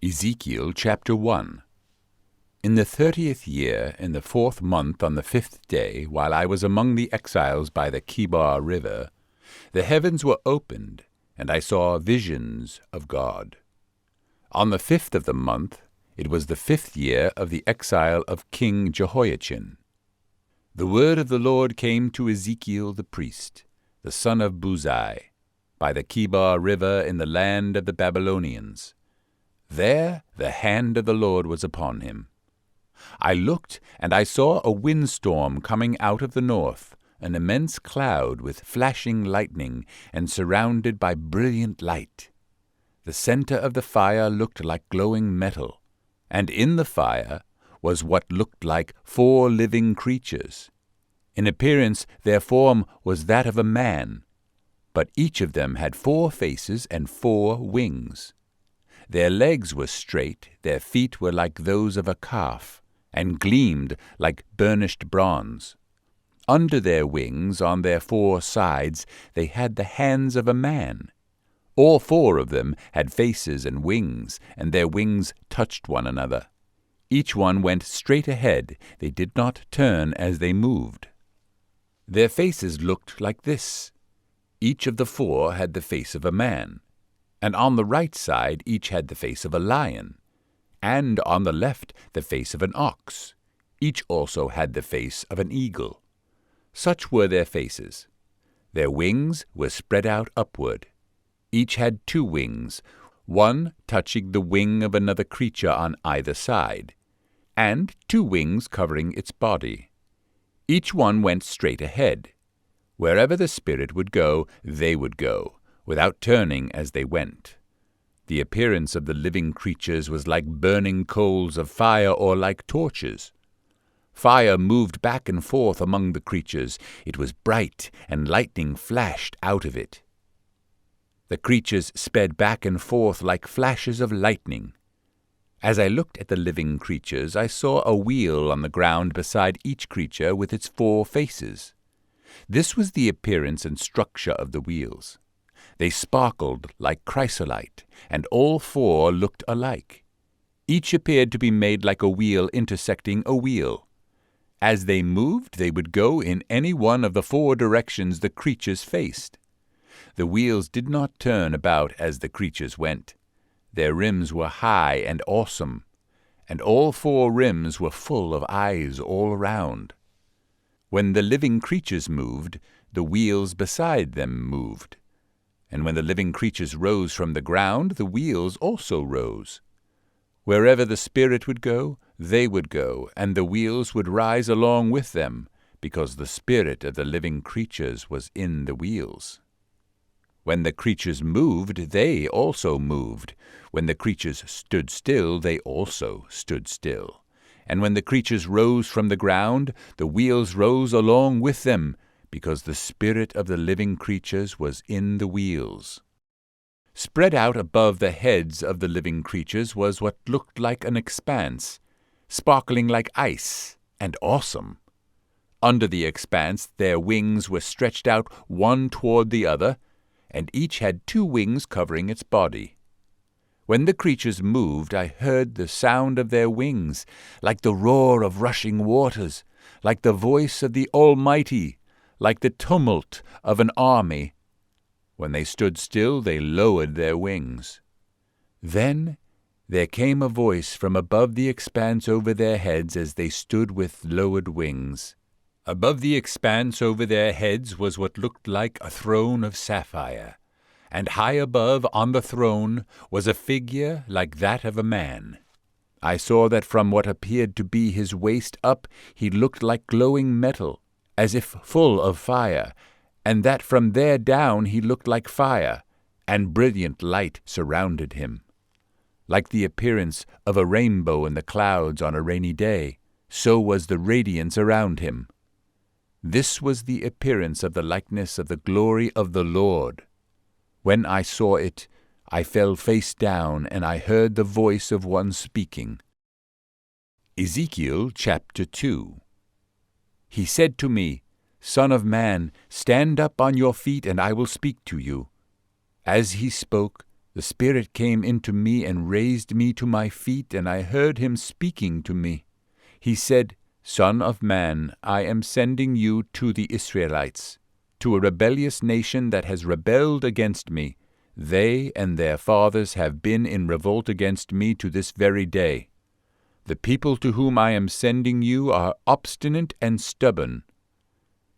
Ezekiel chapter 1. In the 30th year, in the 4th month, on the 5th day, while I was among the exiles by the Chebar river, the heavens were opened, and I saw visions of God. On the 5th of the month, it was the 5th year of the exile of King Jehoiachin. The word of the Lord came to Ezekiel the priest, the son of Buzi, by the Chebar river in the land of the Babylonians. There the hand of the Lord was upon him. I looked, and I saw a windstorm coming out of the north, an immense cloud with flashing lightning, and surrounded by brilliant light. The center of the fire looked like glowing metal, and in the fire was what looked like 4 living creatures. In appearance their form was that of a man, but each of them had 4 faces and 4 wings. Their legs were straight, their feet were like those of a calf, and gleamed like burnished bronze. Under their wings, on their 4 sides, they had the hands of a man. All 4 of them had faces and wings, and their wings touched one another. Each one went straight ahead, they did not turn as they moved. Their faces looked like this. Each of the 4 had the face of a man. And on the right side each had the face of a lion, and on the left the face of an ox. Each also had the face of an eagle. Such were their faces. Their wings were spread out upward. Each had 2 wings, one touching the wing of another creature on either side, and 2 wings covering its body. Each one went straight ahead. Wherever the Spirit would go, they would go, without turning as they went. The appearance of the living creatures was like burning coals of fire or like torches. Fire moved back and forth among the creatures. It was bright, and lightning flashed out of it. The creatures sped back and forth like flashes of lightning. As I looked at the living creatures, I saw a wheel on the ground beside each creature with its 4 faces. This was the appearance and structure of the wheels. They sparkled like chrysolite, and all 4 looked alike. Each appeared to be made like a wheel intersecting a wheel. As they moved, they would go in any one of the 4 directions the creatures faced. The wheels did not turn about as the creatures went. Their rims were high and awesome, and all 4 rims were full of eyes all around. When the living creatures moved, the wheels beside them moved. And when the living creatures rose from the ground, the wheels also rose. Wherever the Spirit would go, they would go, and the wheels would rise along with them, because the spirit of the living creatures was in the wheels. When the creatures moved, they also moved. When the creatures stood still, they also stood still. And when the creatures rose from the ground, the wheels rose along with them, because the spirit of the living creatures was in the wheels. Spread out above the heads of the living creatures was what looked like an expanse, sparkling like ice, and awesome. Under the expanse their wings were stretched out one toward the other, and each had 2 wings covering its body. When the creatures moved, I heard the sound of their wings, like the roar of rushing waters, like the voice of the Almighty, like the tumult of an army. When they stood still, they lowered their wings. Then there came a voice from above the expanse over their heads as they stood with lowered wings. Above the expanse over their heads was what looked like a throne of sapphire, and high above on the throne was a figure like that of a man. I saw that from what appeared to be his waist up he looked like glowing metal, as if full of fire, and that from there down he looked like fire, and brilliant light surrounded him. Like the appearance of a rainbow in the clouds on a rainy day, so was the radiance around him. This was the appearance of the likeness of the glory of the Lord. When I saw it, I fell face down, and I heard the voice of one speaking. Ezekiel chapter 2. He said to me, Son of man, stand up on your feet, and I will speak to you. As he spoke, The Spirit came into me and raised me to my feet, and I heard him speaking to me. He said, Son of man, I am sending you to the Israelites, to a rebellious nation that has rebelled against me. They and their fathers have been in revolt against me to this very day. The people to whom I am sending you are obstinate and stubborn.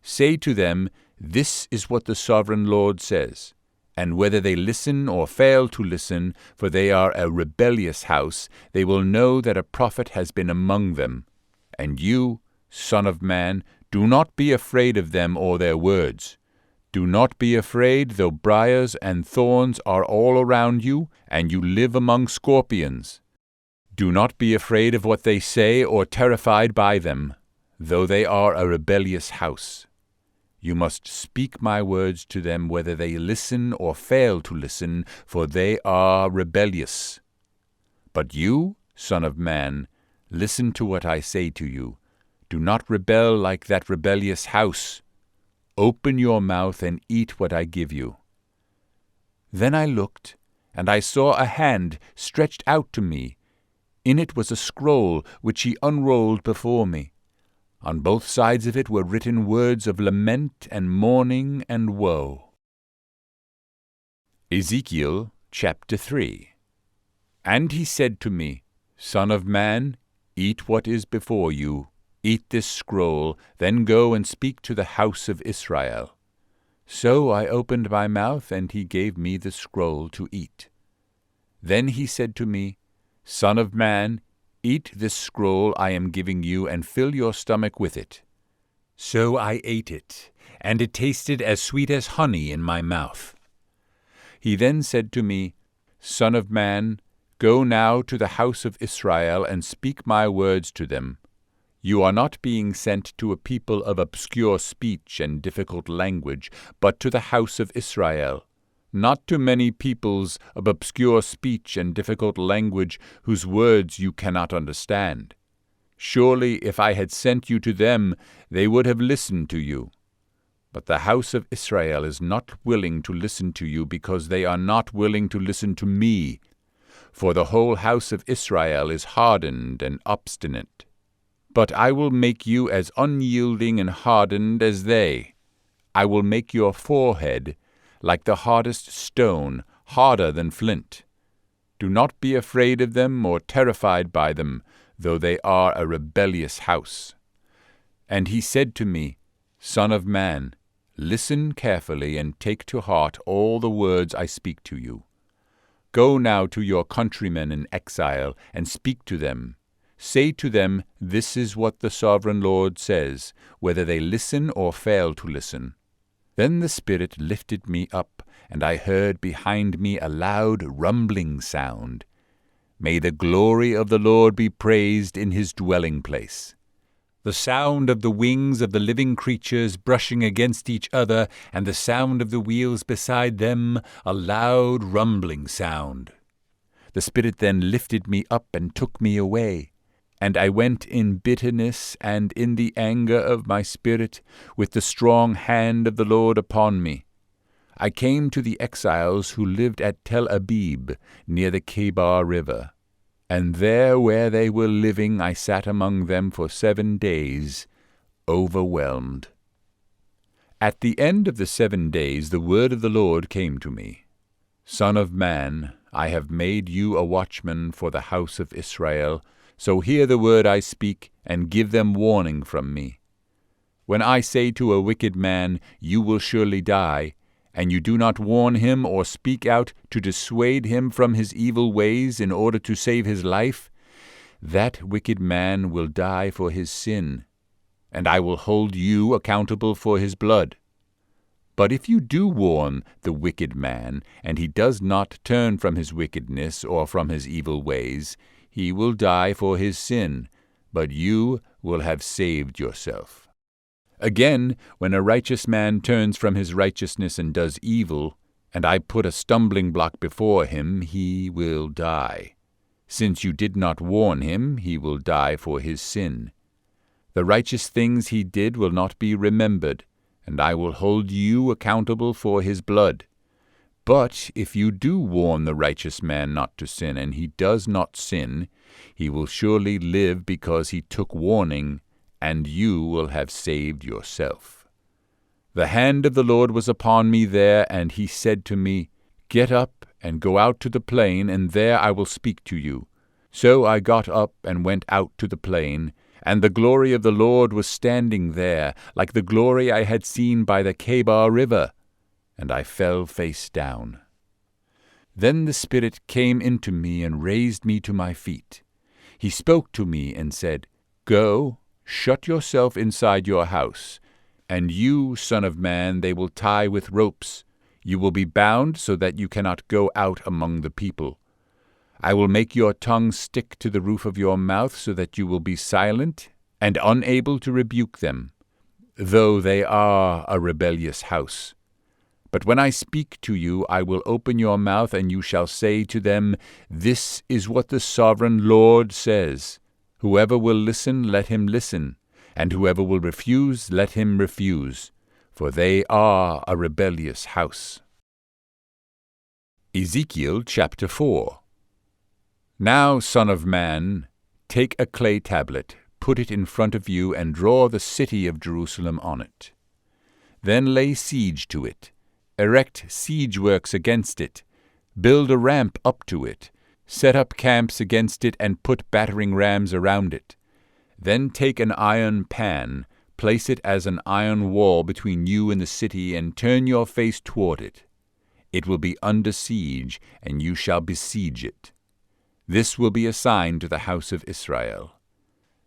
Say to them, This is what the sovereign Lord says. And whether they listen or fail to listen, for they are a rebellious house, they will know that a prophet has been among them. And you, Son of man, do not be afraid of them or their words. Do not be afraid, though briars and thorns are all around you, and you live among scorpions. Do not be afraid of what they say or terrified by them, though they are a rebellious house. You must speak my words to them whether they listen or fail to listen, for they are rebellious. But you, Son of man, listen to what I say to you. Do not rebel like that rebellious house. Open your mouth and eat what I give you. Then I looked, and I saw a hand stretched out to me. In it was a scroll, which he unrolled before me. On both sides of it were written words of lament and mourning and woe. Ezekiel chapter 3. And he said to me, Son of man, eat what is before you. Eat this scroll, then go and speak to the house of Israel. So I opened my mouth, and he gave me the scroll to eat. Then he said to me, Son of man, eat this scroll I am giving you, and fill your stomach with it. So I ate it, and it tasted as sweet as honey in my mouth. He then said to me, Son of man, go now to the house of Israel, and speak my words to them. You are not being sent to a people of obscure speech and difficult language, but to the house of Israel, not to many peoples of obscure speech and difficult language whose words you cannot understand. Surely if I had sent you to them, they would have listened to you. But the house of Israel is not willing to listen to you, because they are not willing to listen to me. For the whole house of Israel is hardened and obstinate. But I will make you as unyielding and hardened as they. I will make your forehead like the hardest stone, harder than flint. Do not be afraid of them or terrified by them, though they are a rebellious house. And he said to me, Son of man, listen carefully and take to heart all the words I speak to you. Go now to your countrymen in exile and speak to them. Say to them, This is what the sovereign Lord says, whether they listen or fail to listen. Then the Spirit lifted me up, and I heard behind me a loud rumbling sound. May the glory of the Lord be praised in his dwelling place. The sound of the wings of the living creatures brushing against each other, and the sound of the wheels beside them, a loud rumbling sound. The Spirit then lifted me up and took me away. And I went in bitterness and in the anger of my spirit, with the strong hand of the Lord upon me. I came to the exiles who lived at Tel Abib, near the Kebar River. And there where they were living I sat among them for 7 days, overwhelmed. At the end of the 7 days the word of the Lord came to me. Son of man, I have made you a watchman for the house of Israel. So hear the word I speak, and give them warning from me. When I say to a wicked man, You will surely die, and you do not warn him or speak out to dissuade him from his evil ways in order to save his life, that wicked man will die for his sin, and I will hold you accountable for his blood. But if you do warn the wicked man, and he does not turn from his wickedness or from his evil ways, he will die for his sin, but you will have saved yourself. Again, when a righteous man turns from his righteousness and does evil, and I put a stumbling block before him, he will die. Since you did not warn him, he will die for his sin. The righteous things he did will not be remembered, and I will hold you accountable for his blood. But if you do warn the righteous man not to sin, and he does not sin, he will surely live because he took warning, and you will have saved yourself. The hand of the Lord was upon me there, and he said to me, Get up and go out to the plain, and there I will speak to you. So I got up and went out to the plain, and the glory of the Lord was standing there, like the glory I had seen by the Chebar River, and I fell face down. Then the Spirit came into me and raised me to my feet. He spoke to me and said, Go, shut yourself inside your house, and you, son of man, they will tie with ropes. You will be bound so that you cannot go out among the people. I will make your tongue stick to the roof of your mouth so that you will be silent and unable to rebuke them, though they are a rebellious house. But when I speak to you, I will open your mouth, and you shall say to them, This is what the sovereign Lord says. Whoever will listen, let him listen, and whoever will refuse, let him refuse, for they are a rebellious house. Ezekiel chapter 4. Now, son of man, take a clay tablet, put it in front of you, and draw the city of Jerusalem on it. Then lay siege to it. Erect siege works against it. Build a ramp up to it. Set up camps against it, and put battering rams around it. Then take an iron pan, place it as an iron wall between you and the city, and turn your face toward it. It will be under siege, and you shall besiege it. This will be a sign to the house of Israel.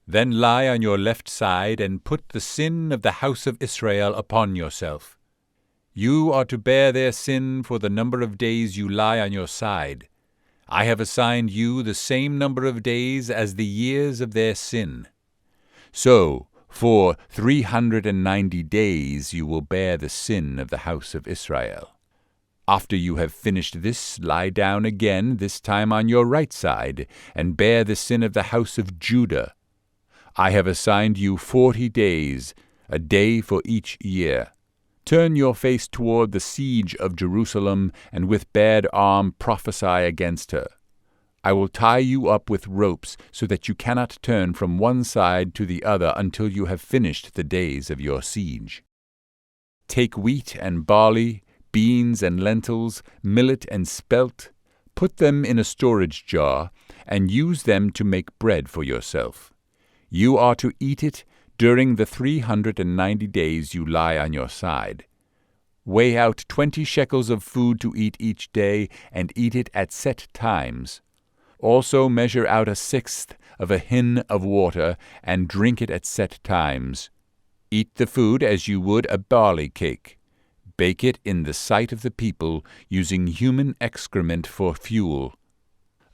Then lie on your left side, and put the sin of the house of Israel upon yourself. You are to bear their sin for the number of days you lie on your side. I have assigned you the same number of days as the years of their sin. So, for 390 days you will bear the sin of the house of Israel. After you have finished this, lie down again, this time on your right side, and bear the sin of the house of Judah. I have assigned you 40 days, a day for each year. Turn your face toward the siege of Jerusalem, and with bared arm prophesy against her. I will tie you up with ropes, so that you cannot turn from one side to the other until you have finished the days of your siege. Take wheat and barley, beans and lentils, millet and spelt, put them in a storage jar, and use them to make bread for yourself. You are to eat it during the 390 days you lie on your side. Weigh out 20 shekels of food to eat each day, and eat it at set times. Also measure out 1/6 of a hin of water, and drink it at set times. Eat the food as you would a barley cake. Bake it in the sight of the people, using human excrement for fuel.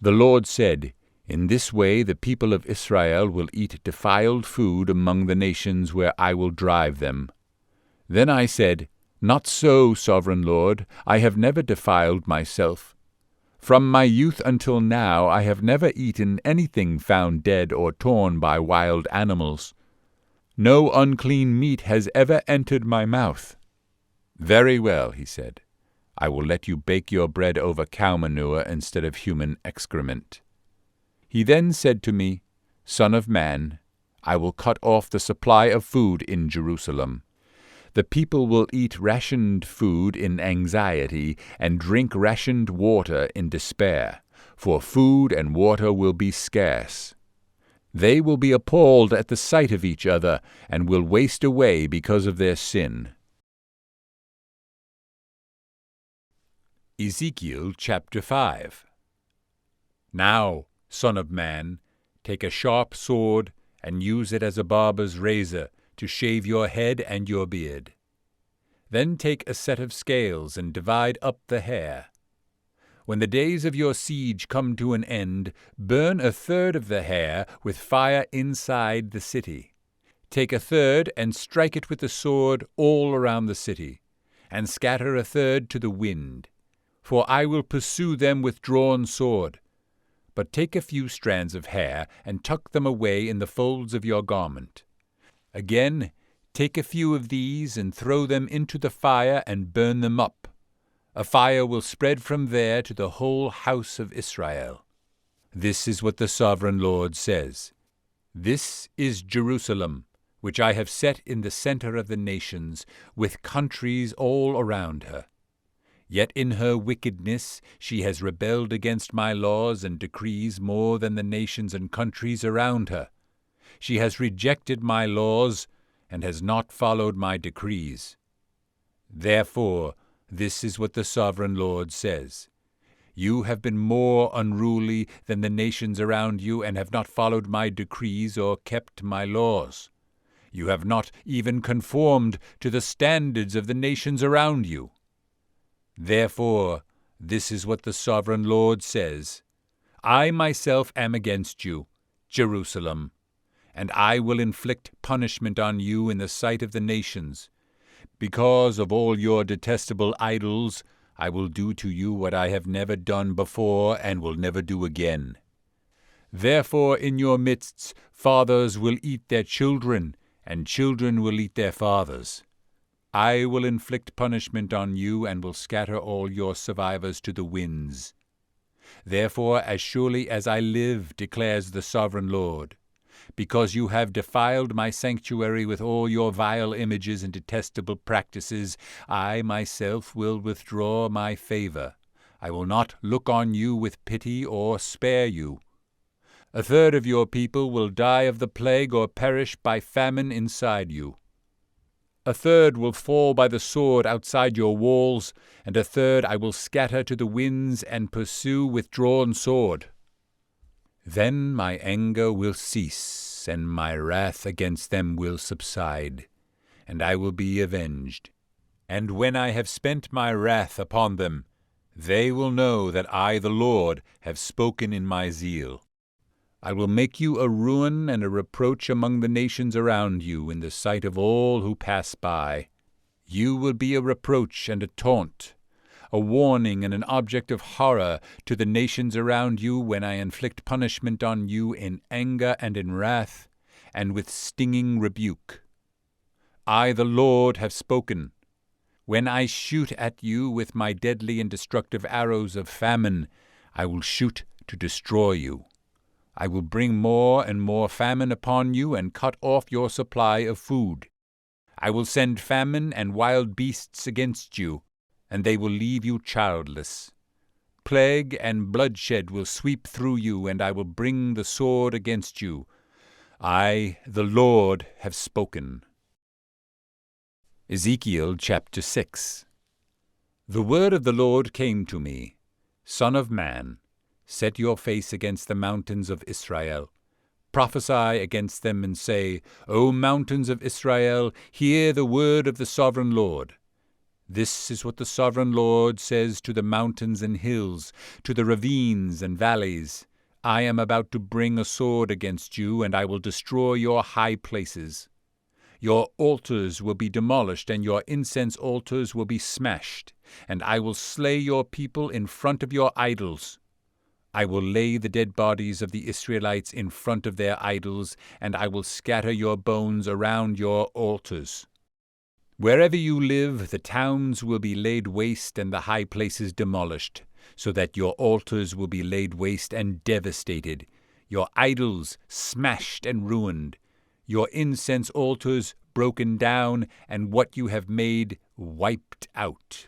The Lord said, In this way the people of Israel will eat defiled food among the nations where I will drive them. Then I said, Not so, sovereign Lord, I have never defiled myself. From my youth until now I have never eaten anything found dead or torn by wild animals. No unclean meat has ever entered my mouth. Very well, he said. I will let you bake your bread over cow manure instead of human excrement. He then said to me, Son of man, I will cut off the supply of food in Jerusalem. The people will eat rationed food in anxiety and drink rationed water in despair, for food and water will be scarce. They will be appalled at the sight of each other and will waste away because of their sin. Ezekiel chapter 5. Now, son of man, take a sharp sword and use it as a barber's razor to shave your head and your beard. Then take a set of scales and divide up the hair. When the days of your siege come to an end, burn 1/3 of the hair with fire inside the city. Take 1/3 and strike it with the sword all around the city, and scatter 1/3 to the wind. For I will pursue them with drawn sword. But take a few strands of hair and tuck them away in the folds of your garment. Again, take a few of these and throw them into the fire and burn them up. A fire will spread from there to the whole house of Israel. This is what the sovereign Lord says. This is Jerusalem, which I have set in the center of the nations, with countries all around her. Yet in her wickedness she has rebelled against my laws and decrees more than the nations and countries around her. She has rejected my laws and has not followed my decrees. Therefore, this is what the sovereign Lord says. You have been more unruly than the nations around you and have not followed my decrees or kept my laws. You have not even conformed to the standards of the nations around you. Therefore, this is what the sovereign Lord says. I myself am against you, Jerusalem, and I will inflict punishment on you in the sight of the nations. Because of all your detestable idols, I will do to you what I have never done before and will never do again. Therefore in your midst fathers will eat their children, and children will eat their fathers. I will inflict punishment on you and will scatter all your survivors to the winds. Therefore, as surely as I live, declares the sovereign Lord, because you have defiled my sanctuary with all your vile images and detestable practices, I myself will withdraw my favor. I will not look on you with pity or spare you. A third of your people will die of the plague or perish by famine inside you. A third will fall by the sword outside your walls, and a third I will scatter to the winds and pursue with drawn sword. Then my anger will cease, and my wrath against them will subside, and I will be avenged. And when I have spent my wrath upon them, they will know that I, the Lord, have spoken in my zeal. I will make you a ruin and a reproach among the nations around you in the sight of all who pass by. You will be a reproach and a taunt, a warning and an object of horror to the nations around you when I inflict punishment on you in anger and in wrath, and with stinging rebuke. I, the Lord, have spoken. When I shoot at you with my deadly and destructive arrows of famine, I will shoot to destroy you. I will bring more and more famine upon you and cut off your supply of food. I will send famine and wild beasts against you, and they will leave you childless. Plague and bloodshed will sweep through you, and I will bring the sword against you. I, the Lord, have spoken. Ezekiel chapter 6. The word of the Lord came to me, Son of man, set your face against the mountains of Israel. Prophesy against them and say, O mountains of Israel, hear the word of the sovereign Lord. This is what the sovereign Lord says to the mountains and hills, to the ravines and valleys. I am about to bring a sword against you, and I will destroy your high places. Your altars will be demolished, and your incense altars will be smashed, and I will slay your people in front of your idols. I will lay the dead bodies of the Israelites in front of their idols, and I will scatter your bones around your altars. Wherever you live, the towns will be laid waste and the high places demolished, so that your altars will be laid waste and devastated, your idols smashed and ruined, your incense altars broken down, and what you have made wiped out.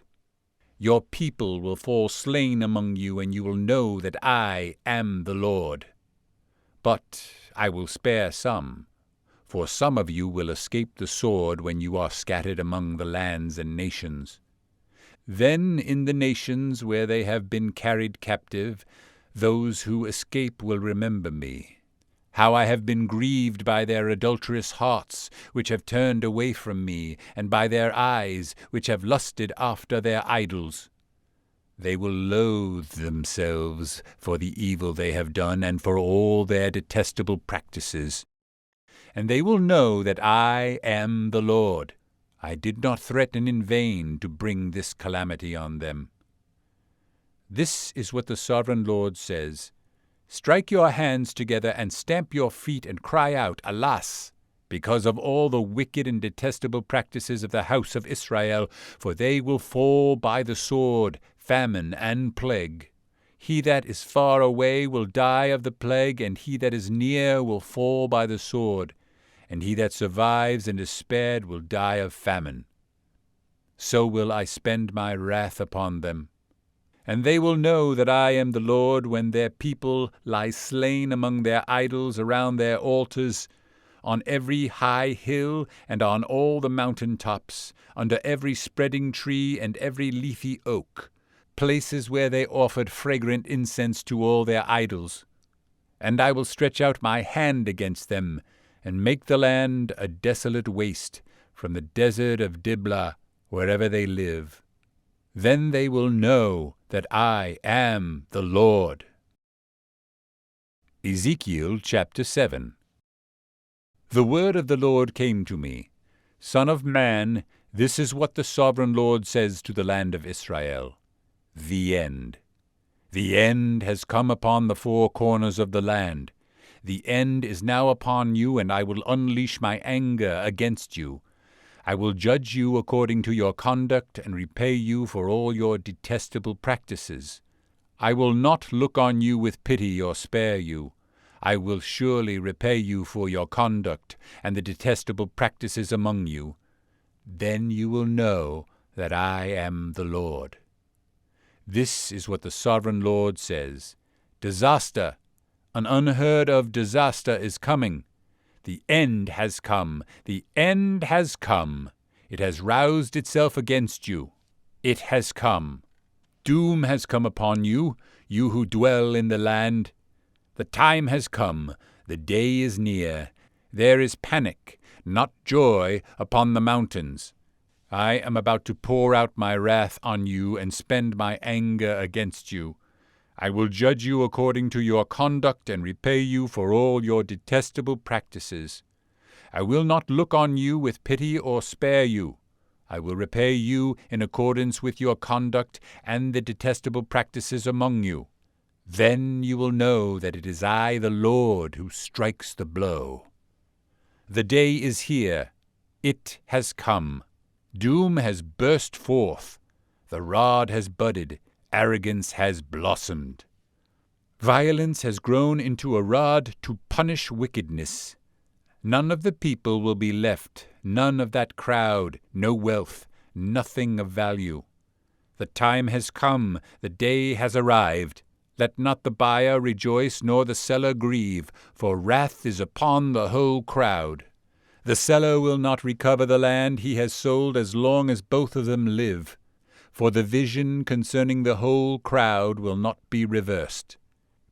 Your people will fall slain among you, and you will know that I am the Lord. But I will spare some, for some of you will escape the sword when you are scattered among the lands and nations. Then in the nations where they have been carried captive, those who escape will remember me, how I have been grieved by their adulterous hearts, which have turned away from me, and by their eyes, which have lusted after their idols. They will loathe themselves for the evil they have done and for all their detestable practices. And they will know that I am the Lord. I did not threaten in vain to bring this calamity on them. This is what the sovereign Lord says. Strike your hands together and stamp your feet and cry out, Alas! because of all the wicked and detestable practices of the house of Israel, for they will fall by the sword, famine, and plague. He that is far away will die of the plague, and he that is near will fall by the sword, and he that survives and is spared will die of famine. So will I spend my wrath upon them. And they will know that I am the Lord when their people lie slain among their idols around their altars, on every high hill and on all the mountain tops, under every spreading tree and every leafy oak, places where they offered fragrant incense to all their idols. And I will stretch out my hand against them, and make the land a desolate waste, from the desert of Diblah, wherever they live. Then they will know that I am the Lord. Ezekiel chapter 7. The word of the Lord came to me, Son of man, this is what the sovereign Lord says to the land of Israel. The end. The end has come upon the four corners of the land. The end is now upon you, and I will unleash my anger against you. I will judge you according to your conduct and repay you for all your detestable practices. I will not look on you with pity or spare you. I will surely repay you for your conduct and the detestable practices among you. Then you will know that I am the Lord. This is what the sovereign Lord says. Disaster, an unheard-of disaster is coming. The end has come. The end has come. It has roused itself against you. It has come. Doom has come upon you, you who dwell in the land. The time has come. The day is near. There is panic, not joy, upon the mountains. I am about to pour out my wrath on you and spend my anger against you. I will judge you according to your conduct and repay you for all your detestable practices. I will not look on you with pity or spare you. I will repay you in accordance with your conduct and the detestable practices among you. Then you will know that it is I, the Lord, who strikes the blow. The day is here. It has come. Doom has burst forth. The rod has budded. Arrogance has blossomed. Violence has grown into a rod to punish wickedness. None of the people will be left, none of that crowd, no wealth, nothing of value. The time has come, the day has arrived. Let not the buyer rejoice nor the seller grieve, for wrath is upon the whole crowd. The seller will not recover the land he has sold as long as both of them live. For the vision concerning the whole crowd will not be reversed.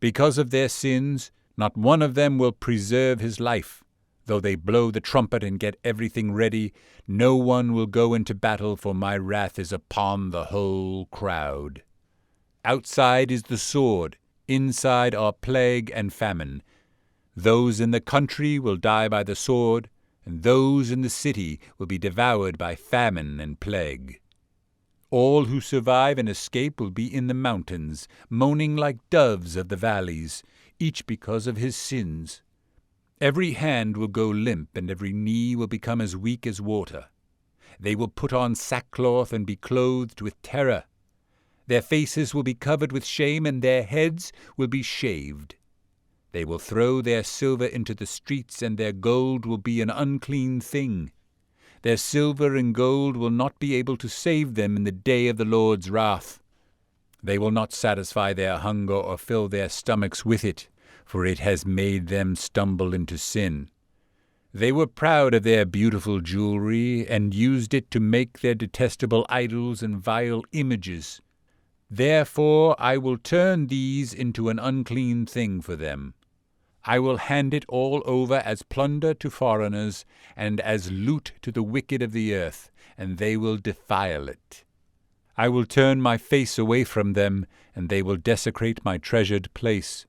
Because of their sins, not one of them will preserve his life. Though they blow the trumpet and get everything ready, no one will go into battle, for my wrath is upon the whole crowd. Outside is the sword, inside are plague and famine. Those in the country will die by the sword, and those in the city will be devoured by famine and plague. All who survive and escape will be in the mountains, moaning like doves of the valleys, each because of his sins. Every hand will go limp, and every knee will become as weak as water. They will put on sackcloth and be clothed with terror. Their faces will be covered with shame, and their heads will be shaved. They will throw their silver into the streets, and their gold will be an unclean thing. Their silver and gold will not be able to save them in the day of the Lord's wrath. They will not satisfy their hunger or fill their stomachs with it, for it has made them stumble into sin. They were proud of their beautiful jewelry, and used it to make their detestable idols and vile images. Therefore I will turn these into an unclean thing for them. I will hand it all over as plunder to foreigners, and as loot to the wicked of the earth, and they will defile it. I will turn my face away from them, and they will desecrate my treasured place.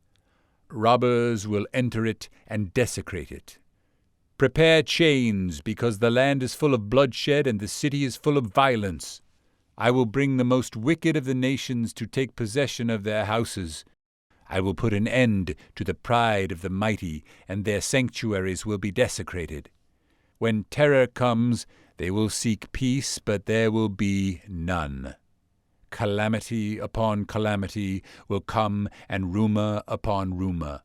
Robbers will enter it and desecrate it. Prepare chains, because the land is full of bloodshed, and the city is full of violence. I will bring the most wicked of the nations to take possession of their houses. I will put an end to the pride of the mighty, and their sanctuaries will be desecrated. When terror comes, they will seek peace, but there will be none. Calamity upon calamity will come, and rumor upon rumor.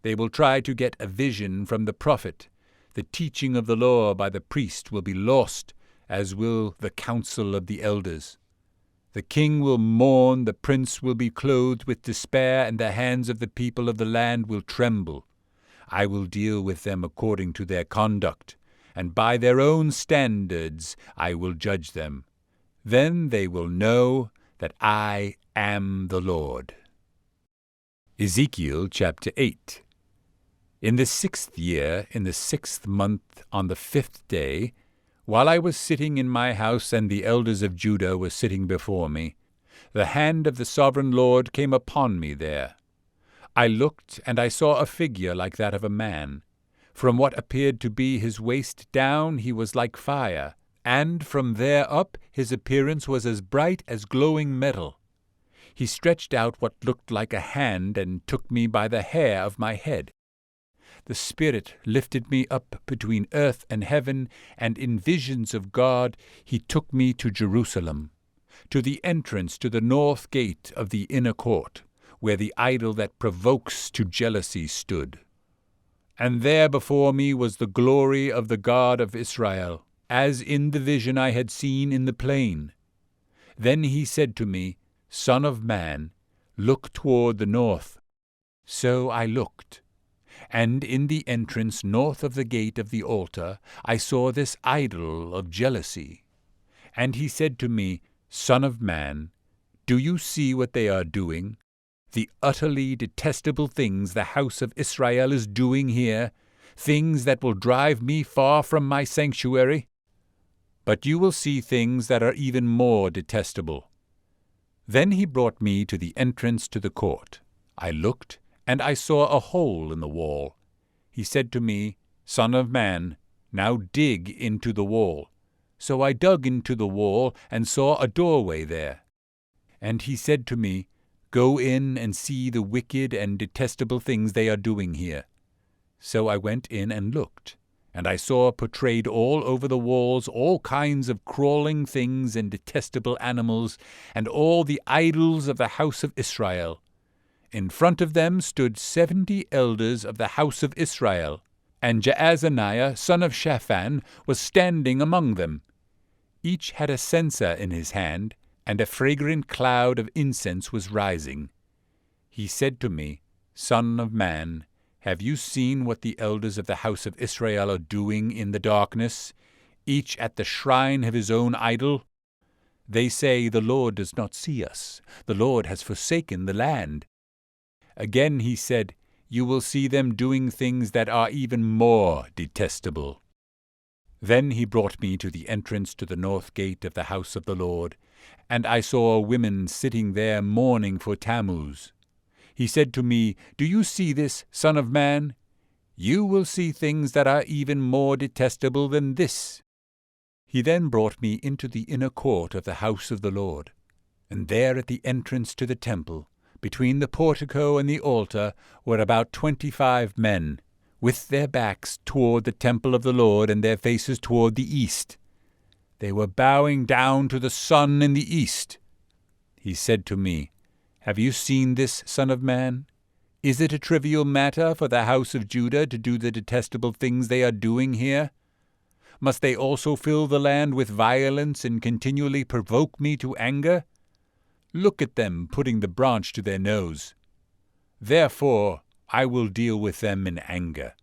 They will try to get a vision from the prophet. The teaching of the law by the priest will be lost, as will the counsel of the elders. The king will mourn, the prince will be clothed with despair, and the hands of the people of the land will tremble. I will deal with them according to their conduct, and by their own standards I will judge them. Then they will know that I am the Lord. Ezekiel chapter 8. In the 6th year, in the 6th month, on the 5th day, while I was sitting in my house and the elders of Judah were sitting before me, the hand of the sovereign Lord came upon me there. I looked, and I saw a figure like that of a man. From what appeared to be his waist down he was like fire, and from there up his appearance was as bright as glowing metal. He stretched out what looked like a hand and took me by the hair of my head. The Spirit lifted me up between earth and heaven, and in visions of God he took me to Jerusalem, to the entrance to the north gate of the inner court, where the idol that provokes to jealousy stood. And there before me was the glory of the God of Israel, as in the vision I had seen in the plain. Then he said to me, Son of man, look toward the north. So I looked. And in the entrance north of the gate of the altar I saw this idol of jealousy. And he said to me, Son of man, do you see what they are doing? The utterly detestable things the house of Israel is doing here, things that will drive me far from my sanctuary? But you will see things that are even more detestable. Then he brought me to the entrance to the court. I looked, and I saw a hole in the wall. He said to me, Son of man, now dig into the wall. So I dug into the wall and saw a doorway there. And he said to me, Go in and see the wicked and detestable things they are doing here. So I went in and looked, and I saw portrayed all over the walls all kinds of crawling things and detestable animals, and all the idols of the house of Israel. In front of them stood 70 elders of the house of Israel, and Jaazaniah, son of Shaphan, was standing among them. Each had a censer in his hand, and a fragrant cloud of incense was rising. He said to me, Son of man, have you seen what the elders of the house of Israel are doing in the darkness, each at the shrine of his own idol? They say, The Lord does not see us. The Lord has forsaken the land. Again he said, You will see them doing things that are even more detestable. Then he brought me to the entrance to the north gate of the house of the Lord, and I saw women sitting there mourning for Tammuz. He said to me, Do you see this, Son of man? You will see things that are even more detestable than this. He then brought me into the inner court of the house of the Lord, and there at the entrance to the temple, between the portico and the altar, were about 25 men, with their backs toward the temple of the Lord and their faces toward the east. They were bowing down to the sun in the east. He said to me, Have you seen this, Son of man? Is it a trivial matter for the house of Judah to do the detestable things they are doing here? Must they also fill the land with violence and continually provoke me to anger? Look at them putting the branch to their nose. Therefore I will deal with them in anger.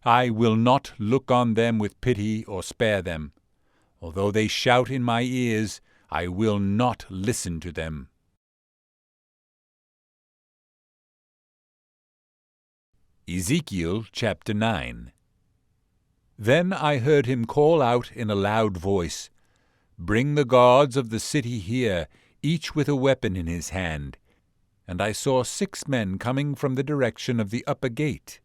I will not look on them with pity or spare them. Although they shout in my ears, I will not listen to them. Ezekiel chapter 9. Then I heard him call out in a loud voice, Bring the guards of the city here, each with a weapon in his hand. And I saw 6 men coming from the direction of the upper gate,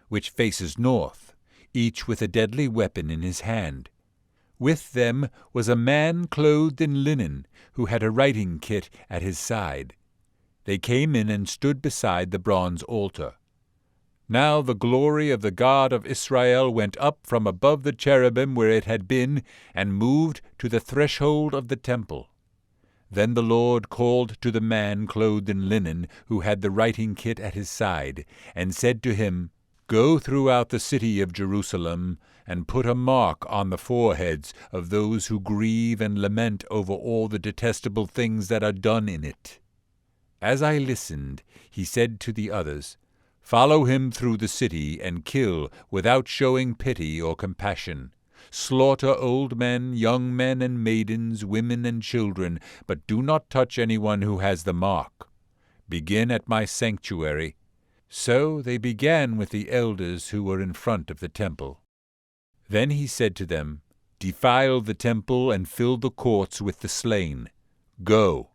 which faces north, each with a deadly weapon in his hand. With them was a man clothed in linen, who had a writing kit at his side. They came in and stood beside the bronze altar. Now the glory of the God of Israel went up from above the cherubim where it had been, and moved to the threshold of the temple. Then the Lord called to the man clothed in linen, who had the writing kit at his side, and said to him, Go throughout the city of Jerusalem, and put a mark on the foreheads of those who grieve and lament over all the detestable things that are done in it. As I listened, he said to the others, Follow him through the city, and kill without showing pity or compassion. Slaughter old men, young men and maidens, women and children, but do not touch anyone who has the mark. Begin at my sanctuary. So they began with the elders who were in front of the temple. Then he said to them, Defile the temple and fill the courts with the slain. Go.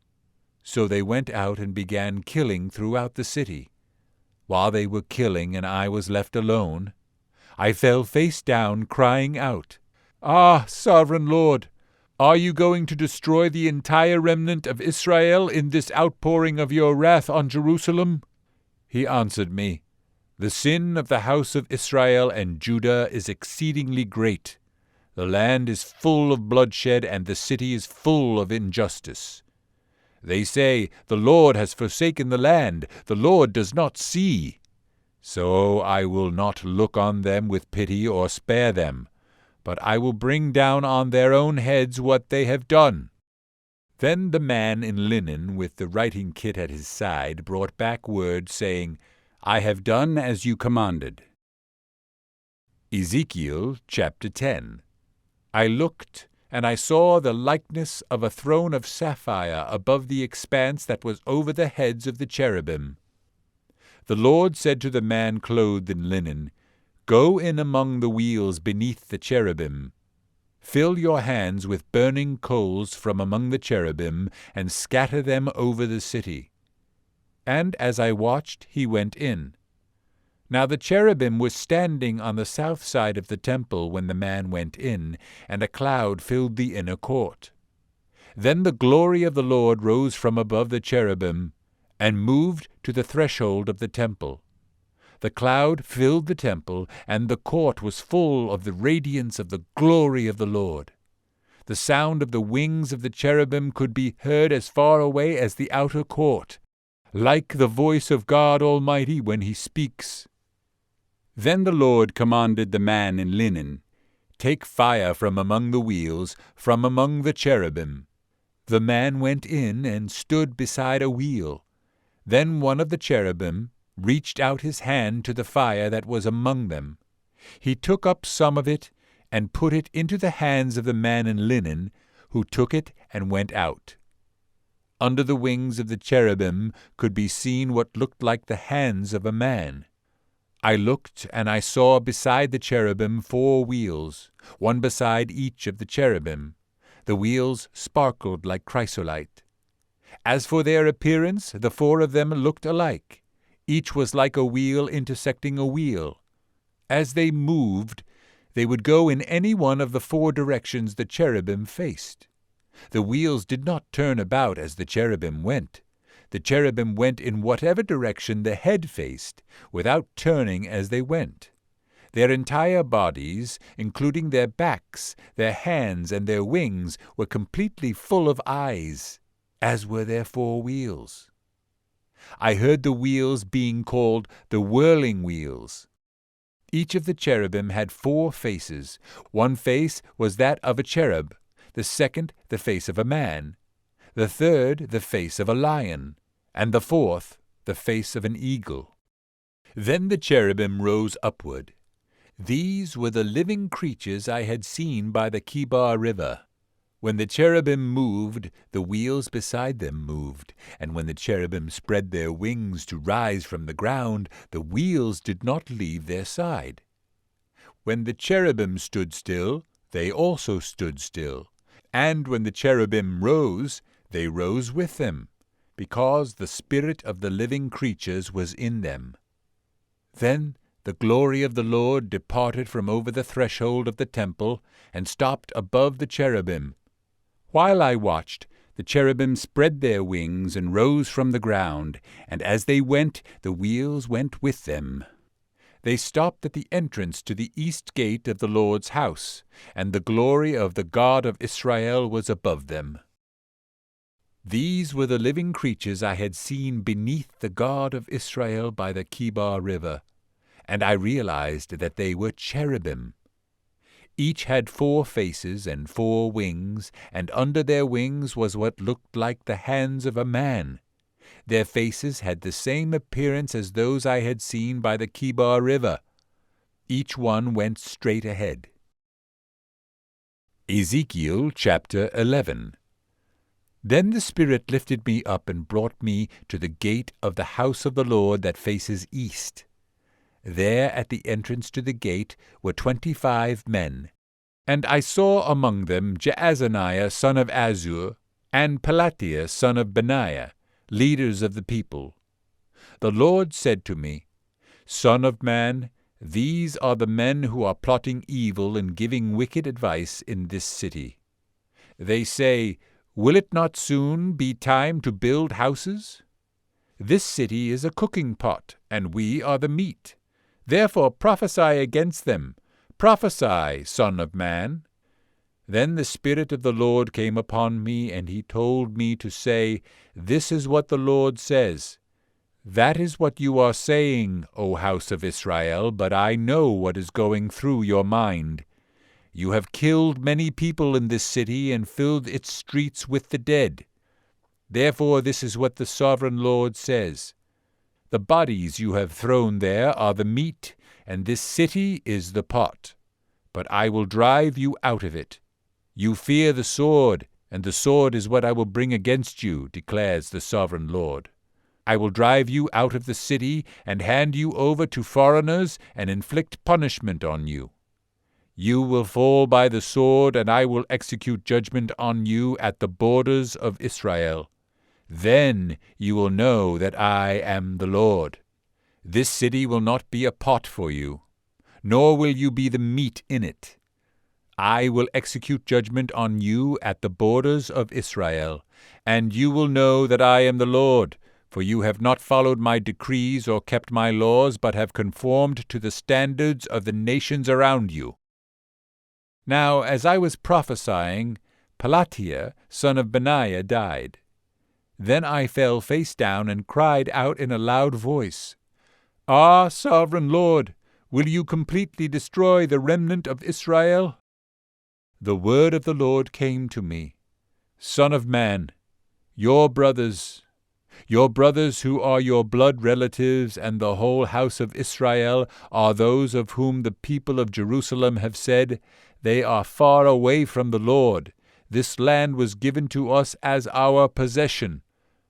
So they went out and began killing throughout the city. While they were killing and I was left alone, I fell face down, crying out, Ah, sovereign Lord, are you going to destroy the entire remnant of Israel in this outpouring of your wrath on Jerusalem? He answered me, The sin of the house of Israel and Judah is exceedingly great. The land is full of bloodshed, and the city is full of injustice. They say, The Lord has forsaken the land, the Lord does not see. So I will not look on them with pity or spare them, but I will bring down on their own heads what they have done. Then the man in linen with the writing kit at his side brought back word, saying, I have done as you commanded. Ezekiel chapter 10. I looked, and I saw the likeness of a throne of sapphire above the expanse that was over the heads of the cherubim. The Lord said to the man clothed in linen, Go in among the wheels beneath the cherubim. Fill your hands with burning coals from among the cherubim, and scatter them over the city. And as I watched, he went in. Now the cherubim were standing on the south side of the temple when the man went in, and a cloud filled the inner court. Then the glory of the Lord rose from above the cherubim, and moved to the threshold of the temple. The cloud filled the temple, and the court was full of the radiance of the glory of the Lord. The sound of the wings of the cherubim could be heard as far away as the outer court, like the voice of God Almighty when he speaks. Then the Lord commanded the man in linen, Take fire from among the wheels, from among the cherubim. The man went in and stood beside a wheel. Then one of the cherubim reached out his hand to the fire that was among them. He took up some of it and put it into the hands of the man in linen, who took it and went out. Under the wings of the cherubim could be seen what looked like the hands of a man. I looked, and I saw beside the cherubim 4 wheels, one beside each of the cherubim. The wheels sparkled like chrysolite. As for their appearance, the 4 of them looked alike. Each was like a wheel intersecting a wheel. As they moved, they would go in any one of the 4 directions the cherubim faced. The wheels did not turn about as the cherubim went. The cherubim went in whatever direction the head faced, without turning as they went. Their entire bodies, including their backs, their hands, and their wings, were completely full of eyes, as were their 4 wheels. I heard the wheels being called the whirling wheels. Each of the cherubim had 4 faces. One face was that of a cherub, the second the face of a man, the third the face of a lion, and the 4th the face of an eagle. Then the cherubim rose upward. These were the living creatures I had seen by the Chebar River. When the cherubim moved, the wheels beside them moved, and when the cherubim spread their wings to rise from the ground, the wheels did not leave their side. When the cherubim stood still, they also stood still, and when the cherubim rose, they rose with them, because the spirit of the living creatures was in them. Then the glory of the Lord departed from over the threshold of the temple, and stopped above the cherubim. While I watched, the cherubim spread their wings and rose from the ground, and as they went, the wheels went with them. They stopped at the entrance to the east gate of the Lord's house, and the glory of the God of Israel was above them. These were the living creatures I had seen beneath the God of Israel by the Chebar River, and I realized that they were cherubim. Each had 4 faces and 4 wings, and under their wings was what looked like the hands of a man. Their faces had the same appearance as those I had seen by the Chebar River. Each one went straight ahead. Ezekiel chapter 11. Then the Spirit lifted me up and brought me to the gate of the house of the Lord that faces east. There at the entrance to the gate were 25 men, and I saw among them Jaazaniah son of Azur, and Pelatiah son of Benaiah, leaders of the people. The Lord said to me, Son of man, these are the men who are plotting evil and giving wicked advice in this city. They say, Will it not soon be time to build houses? This city is a cooking pot, and we are the meat. Therefore prophesy against them. Prophesy, Son of man. Then the Spirit of the Lord came upon me, and he told me to say, This is what the Lord says. That is what you are saying, O house of Israel, but I know what is going through your mind. You have killed many people in this city and filled its streets with the dead. Therefore this is what the sovereign Lord says. The bodies you have thrown there are the meat, and this city is the pot. But I will drive you out of it. You fear the sword, and the sword is what I will bring against you, declares the sovereign Lord. I will drive you out of the city, and hand you over to foreigners, and inflict punishment on you. You will fall by the sword, and I will execute judgment on you at the borders of Israel. Then you will know that I am the Lord. This city will not be a pot for you, nor will you be the meat in it. I will execute judgment on you at the borders of Israel, and you will know that I am the Lord, for you have not followed my decrees or kept my laws, but have conformed to the standards of the nations around you. Now, as I was prophesying, Pelatiah, son of Benaiah, died. Then I fell face down and cried out in a loud voice, Ah, sovereign Lord, will you completely destroy the remnant of Israel? The word of the Lord came to me, Son of man, your brothers who are your blood relatives and the whole house of Israel are those of whom the people of Jerusalem have said, They are far away from the Lord. This land was given to us as our possession.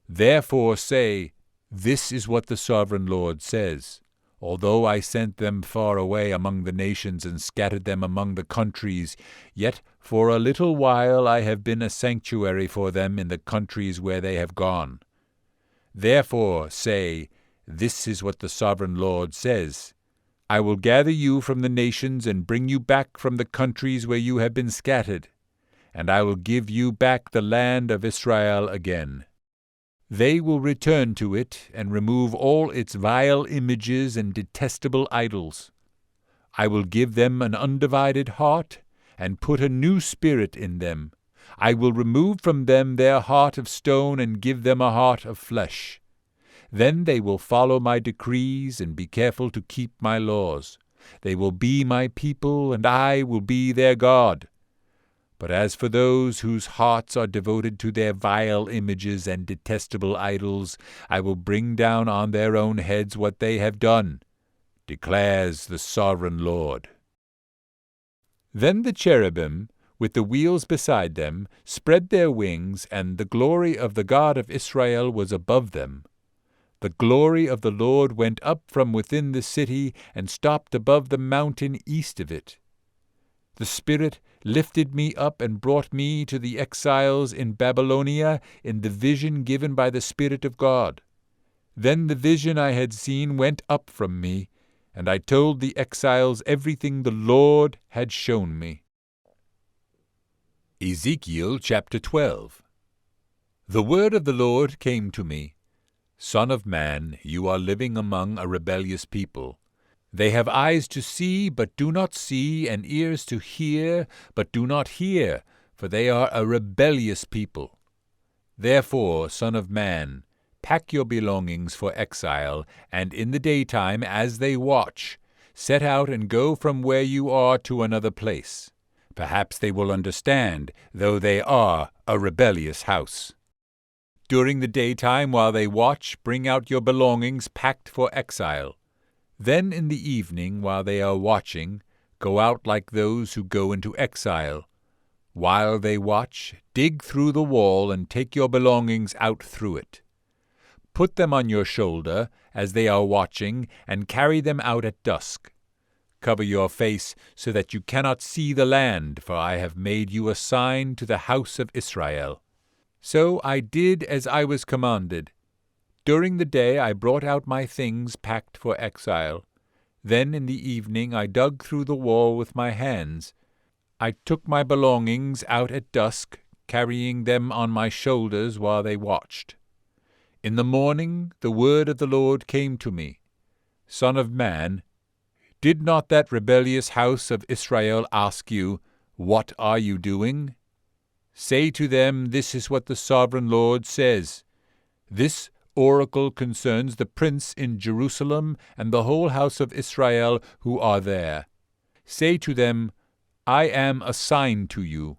Therefore say, This is what the sovereign Lord says. Although I sent them far away among the nations and scattered them among the countries, yet for a little while I have been a sanctuary for them in the countries where they have gone. Therefore say, This is what the sovereign Lord says. I will gather you from the nations and bring you back from the countries where you have been scattered, and I will give you back the land of Israel again. They will return to it and remove all its vile images and detestable idols. I will give them an undivided heart and put a new spirit in them. I will remove from them their heart of stone and give them a heart of flesh. Then they will follow my decrees and be careful to keep my laws. They will be my people, and I will be their God. But as for those whose hearts are devoted to their vile images and detestable idols, I will bring down on their own heads what they have done, declares the sovereign Lord. Then the cherubim, with the wheels beside them, spread their wings, and the glory of the God of Israel was above them. The glory of the Lord went up from within the city and stopped above the mountain east of it. The Spirit lifted me up and brought me to the exiles in Babylonia in the vision given by the Spirit of God. Then the vision I had seen went up from me, and I told the exiles everything the Lord had shown me. Ezekiel chapter 12. The word of the Lord came to me, Son of man, you are living among a rebellious people. They have eyes to see, but do not see, and ears to hear, but do not hear, for they are a rebellious people. Therefore, Son of man, pack your belongings for exile, and in the daytime, as they watch, set out and go from where you are to another place. Perhaps they will understand, though they are a rebellious house. During the daytime, while they watch, bring out your belongings packed for exile. Then in the evening, while they are watching, go out like those who go into exile. While they watch, dig through the wall and take your belongings out through it. Put them on your shoulder as they are watching, and carry them out at dusk. Cover your face so that you cannot see the land, for I have made you a sign to the house of Israel. So I did as I was commanded. During the day I brought out my things packed for exile. Then in the evening I dug through the wall with my hands. I took my belongings out at dusk, carrying them on my shoulders while they watched. In the morning the word of the Lord came to me. Son of man, did not that rebellious house of Israel ask you, "What are you doing?" Say to them, "This is what the sovereign Lord says. This oracle concerns the prince in Jerusalem and the whole house of Israel who are there. Say to them, I am a sign to you.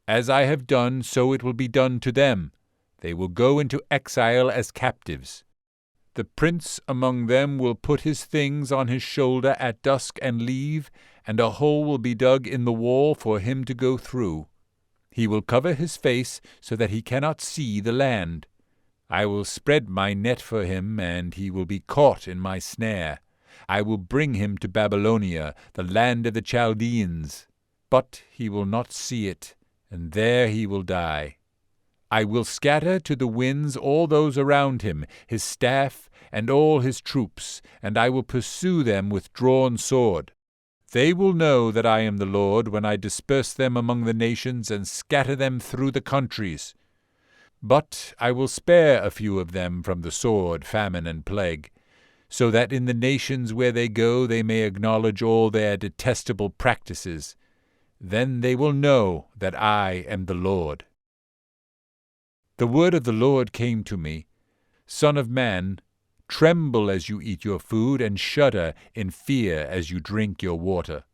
As I have done, so it will be done to them. They will go into exile as captives. The prince among them will put his things on his shoulder at dusk and leave, and a hole will be dug in the wall for him to go through. He will cover his face so that he cannot see the land. I will spread my net for him, and he will be caught in my snare. I will bring him to Babylonia, the land of the Chaldeans. But he will not see it, and there he will die. I will scatter to the winds all those around him, his staff, and all his troops, and I will pursue them with drawn sword. They will know that I am the Lord when I disperse them among the nations and scatter them through the countries. But I will spare a few of them from the sword, famine, and plague, so that in the nations where they go they may acknowledge all their detestable practices. Then they will know that I am the Lord. The word of the Lord came to me, Son of man, tremble as you eat your food, and shudder in fear as you drink your water.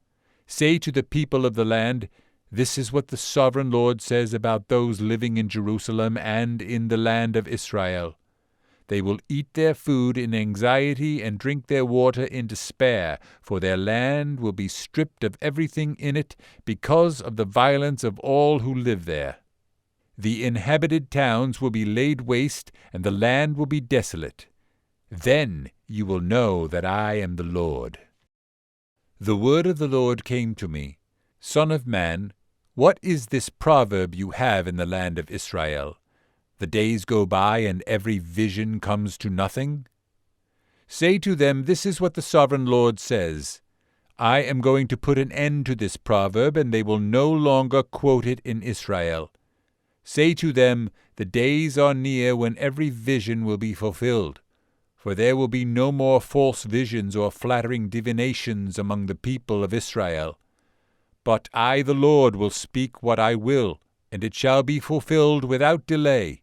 Say to the people of the land, This is what the sovereign Lord says about those living in Jerusalem and in the land of Israel. They will eat their food in anxiety and drink their water in despair, for their land will be stripped of everything in it because of the violence of all who live there. The inhabited towns will be laid waste, and the land will be desolate. Then you will know that I am the Lord. The word of the Lord came to me, Son of man, what is this proverb you have in the land of Israel? The days go by and every vision comes to nothing? Say to them, This is what the sovereign Lord says. I am going to put an end to this proverb, and they will no longer quote it in Israel. Say to them, The days are near when every vision will be fulfilled. For there will be no more false visions or flattering divinations among the people of Israel. But I, the Lord, will speak what I will, and it shall be fulfilled without delay.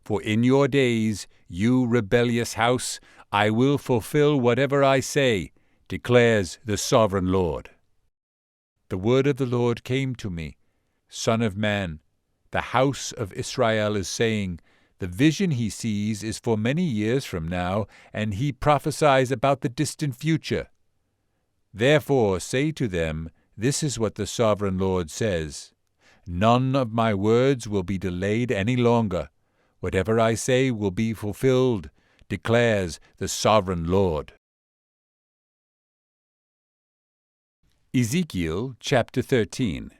For in your days, you rebellious house, I will fulfill whatever I say, declares the sovereign Lord. The word of the Lord came to me, Son of man, the house of Israel is saying, The vision he sees is for many years from now, and he prophesies about the distant future. Therefore say to them, This is what the sovereign Lord says. None of my words will be delayed any longer. Whatever I say will be fulfilled, declares the sovereign Lord. Ezekiel chapter 13.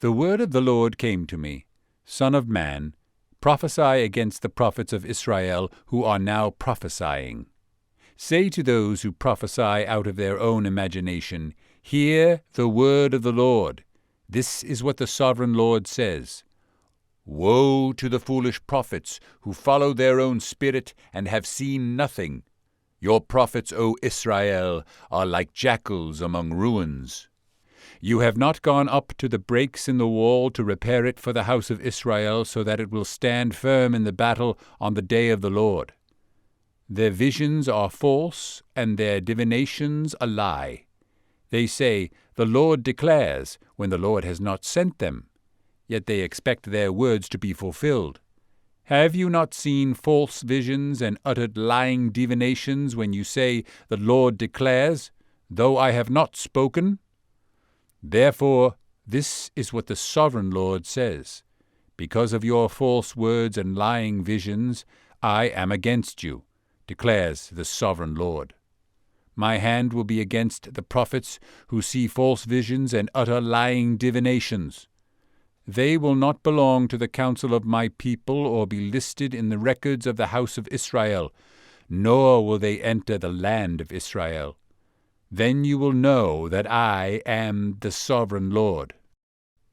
The word of the Lord came to me, Son of man, prophesy against the prophets of Israel who are now prophesying. Say to those who prophesy out of their own imagination, Hear the word of the Lord. This is what the sovereign Lord says. Woe to the foolish prophets who follow their own spirit and have seen nothing. Your prophets, O Israel, are like jackals among ruins. You have not gone up to the breaks in the wall to repair it for the house of Israel, so that it will stand firm in the battle on the day of the Lord. Their visions are false, and their divinations a lie. They say, "The Lord declares," when the Lord has not sent them, yet they expect their words to be fulfilled. Have you not seen false visions and uttered lying divinations when you say, "The Lord declares," though I have not spoken? Therefore, this is what the sovereign Lord says: Because of your false words and lying visions, I am against you, declares the sovereign Lord. My hand will be against the prophets who see false visions and utter lying divinations. They will not belong to the council of my people or be listed in the records of the house of Israel, nor will they enter the land of Israel. Then you will know that I am the sovereign Lord.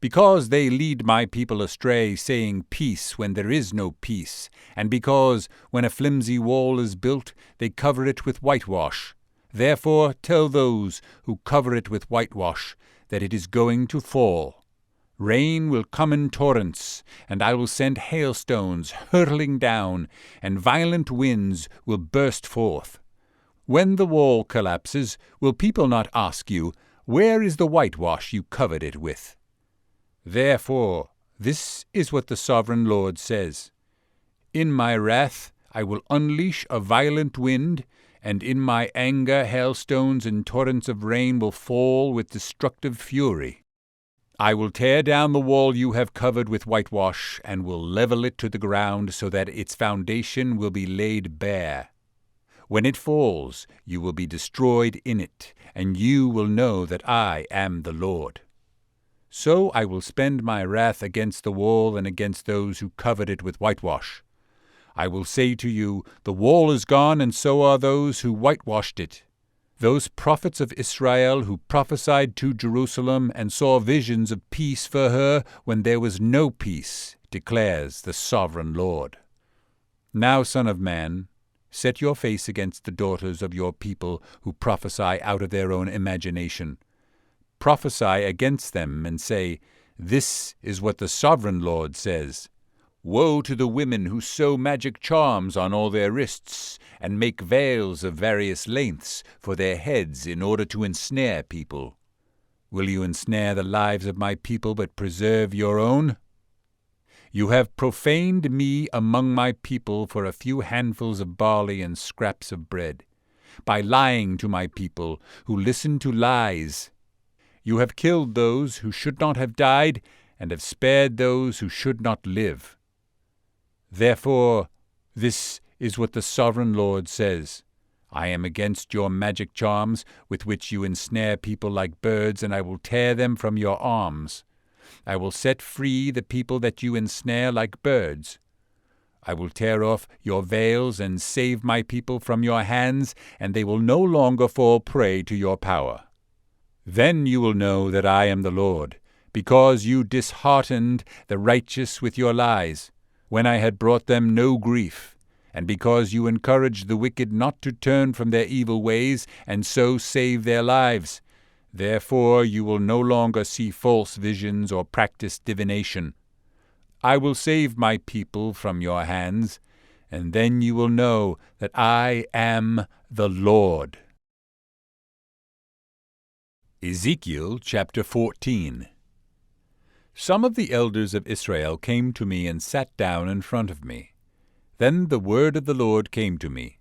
Because they lead my people astray, saying peace when there is no peace, and because when a flimsy wall is built, they cover it with whitewash. Therefore tell those who cover it with whitewash that it is going to fall. Rain will come in torrents, and I will send hailstones hurtling down, and violent winds will burst forth. When the wall collapses, will people not ask you, "Where is the whitewash you covered it with?" Therefore, this is what the sovereign Lord says: In my wrath I will unleash a violent wind, and in my anger hailstones and torrents of rain will fall with destructive fury. I will tear down the wall you have covered with whitewash, and will level it to the ground, so that its foundation will be laid bare. When it falls, you will be destroyed in it, and you will know that I am the Lord. So I will spend my wrath against the wall and against those who covered it with whitewash. I will say to you, "The wall is gone, and so are those who whitewashed it." Those prophets of Israel who prophesied to Jerusalem and saw visions of peace for her when there was no peace, declares the sovereign Lord. Now, Son of man, set your face against the daughters of your people who prophesy out of their own imagination. Prophesy against them and say, "This is what the sovereign Lord says. Woe to the women who sew magic charms on all their wrists, and make veils of various lengths for their heads in order to ensnare people. Will you ensnare the lives of my people but preserve your own? You have profaned me among my people for a few handfuls of barley and scraps of bread, by lying to my people who listen to lies. You have killed those who should not have died, and have spared those who should not live. Therefore, this is what the sovereign Lord says: I am against your magic charms with which you ensnare people like birds, and I will tear them from your arms. I will set free the people that you ensnare like birds. I will tear off your veils and save my people from your hands, and they will no longer fall prey to your power. Then you will know that I am the Lord, because you disheartened the righteous with your lies, when I had brought them no grief, and because you encouraged the wicked not to turn from their evil ways, and so save their lives. Therefore you will no longer see false visions or practice divination. I will save my people from your hands, and then you will know that I am the Lord. Ezekiel chapter 14. Some of the elders of Israel came to me and sat down in front of me. Then the word of the Lord came to me: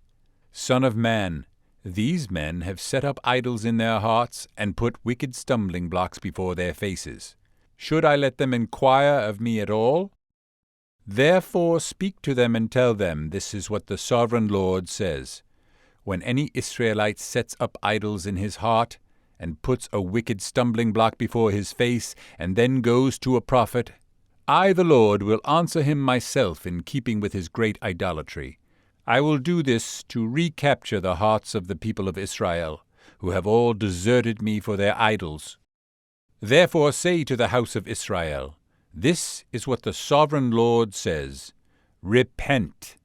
Son of man, these men have set up idols in their hearts and put wicked stumbling blocks before their faces. Should I let them inquire of me at all? Therefore speak to them and tell them, this is what the sovereign Lord says: When any Israelite sets up idols in his heart, and puts a wicked stumbling block before his face, and then goes to a prophet, I, the Lord, will answer him myself in keeping with his great idolatry. I will do this to recapture the hearts of the people of Israel, who have all deserted me for their idols. Therefore say to the house of Israel, This is what the sovereign Lord says: Repent,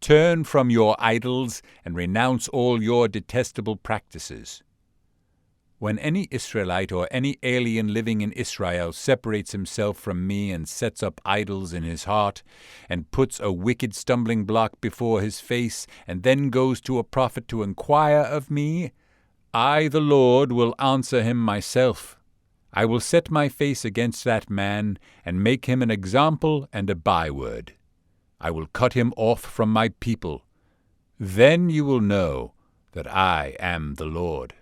Turn from your idols and renounce all your detestable practices. When any Israelite or any alien living in Israel separates himself from me and sets up idols in his heart, and puts a wicked stumbling block before his face, and then goes to a prophet to inquire of me, I, the Lord, will answer him myself. I will set my face against that man, and make him an example and a byword. I will cut him off from my people. Then you will know that I am the Lord.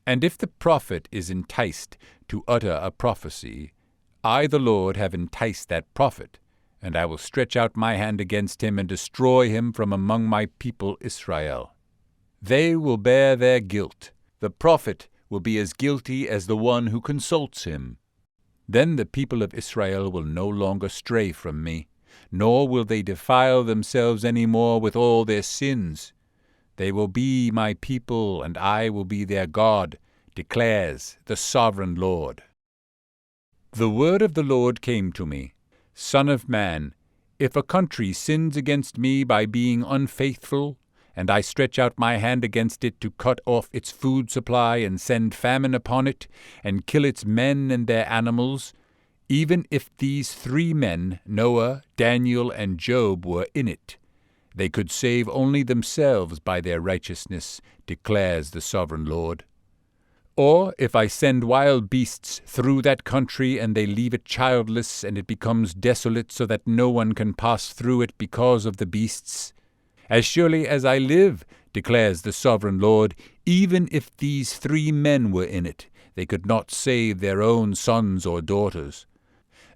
And if the prophet is enticed to utter a prophecy, I, the Lord, have enticed that prophet, and I will stretch out my hand against him and destroy him from among my people Israel. They will bear their guilt. The prophet will be as guilty as the one who consults him. Then the people of Israel will no longer stray from me, nor will they defile themselves any more with all their sins. They will be my people, and I will be their God, declares the sovereign Lord. The word of the Lord came to me, Son of man, if a country sins against me by being unfaithful, and I stretch out my hand against it to cut off its food supply and send famine upon it, and kill its men and their animals, even if these 3 men, Noah, Daniel, and Job, were in it, they could save only themselves by their righteousness, declares the sovereign Lord. Or if I send wild beasts through that country, and they leave it childless, and it becomes desolate so that no one can pass through it because of the beasts, as surely as I live, declares the sovereign Lord, even if these 3 men were in it, they could not save their own sons or daughters.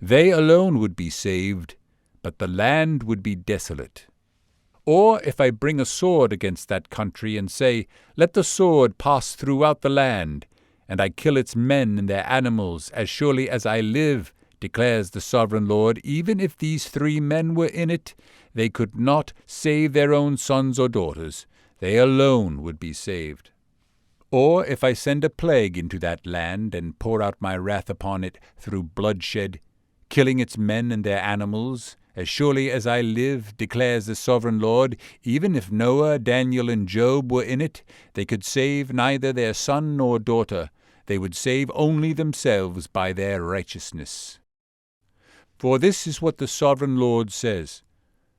They alone would be saved, but the land would be desolate. Or if I bring a sword against that country and say, Let the sword pass throughout the land, and I kill its men and their animals, as surely as I live, declares the sovereign Lord, even if these 3 men were in it, they could not save their own sons or daughters. They alone would be saved. Or if I send a plague into that land, and pour out my wrath upon it through bloodshed, killing its men and their animals, as surely as I live, declares the sovereign Lord, even if Noah, Daniel, and Job were in it, they could save neither their son nor daughter. They would save only themselves by their righteousness. For this is what the sovereign Lord says,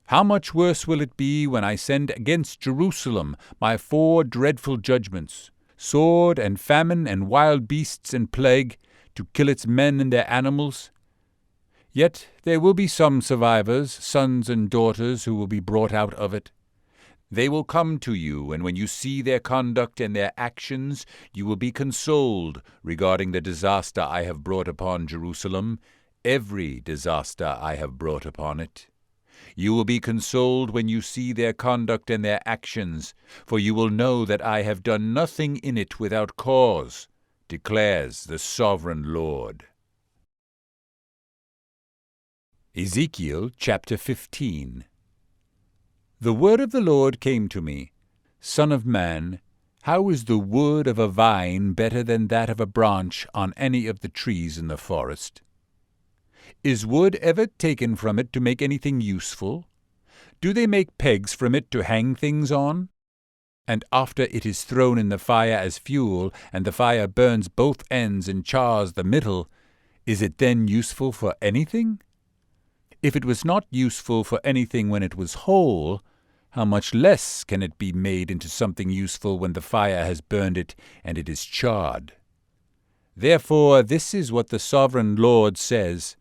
How much worse will it be when I send against Jerusalem my 4 dreadful judgments, sword and famine and wild beasts and plague, to kill its men and their animals? Yet there will be some survivors, sons and daughters, who will be brought out of it. They will come to you, and when you see their conduct and their actions, you will be consoled regarding the disaster I have brought upon Jerusalem, every disaster I have brought upon it. You will be consoled when you see their conduct and their actions, for you will know that I have done nothing in it without cause, declares the sovereign Lord. Ezekiel chapter 15. The word of the Lord came to me, Son of man, how is the wood of a vine better than that of a branch on any of the trees in the forest? Is wood ever taken from it to make anything useful? Do they make pegs from it to hang things on? And after it is thrown in the fire as fuel, and the fire burns both ends and chars the middle, is it then useful for anything? If it was not useful for anything when it was whole, how much less can it be made into something useful when the fire has burned it and it is charred? Therefore this is what the sovereign Lord says,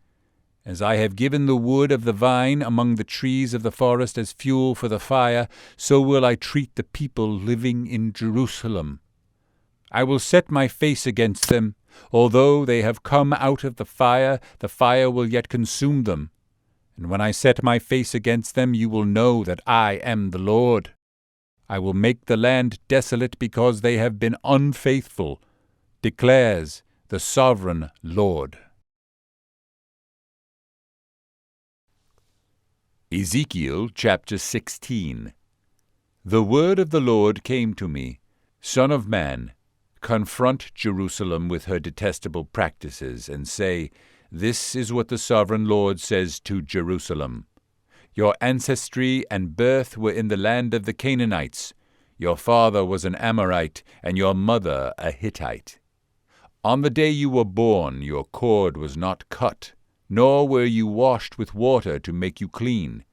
As I have given the wood of the vine among the trees of the forest as fuel for the fire, so will I treat the people living in Jerusalem. I will set my face against them. Although they have come out of the fire will yet consume them. And when I set my face against them, you will know that I am the Lord. I will make the land desolate because they have been unfaithful, declares the sovereign Lord. Ezekiel chapter 16. The word of the Lord came to me, Son of man, confront Jerusalem with her detestable practices, and say, This is what the sovereign Lord says to Jerusalem. Your ancestry and birth were in the land of the Canaanites. Your father was an Amorite, and your mother a Hittite. On the day you were born, your cord was not cut, nor were you washed with water to make you clean,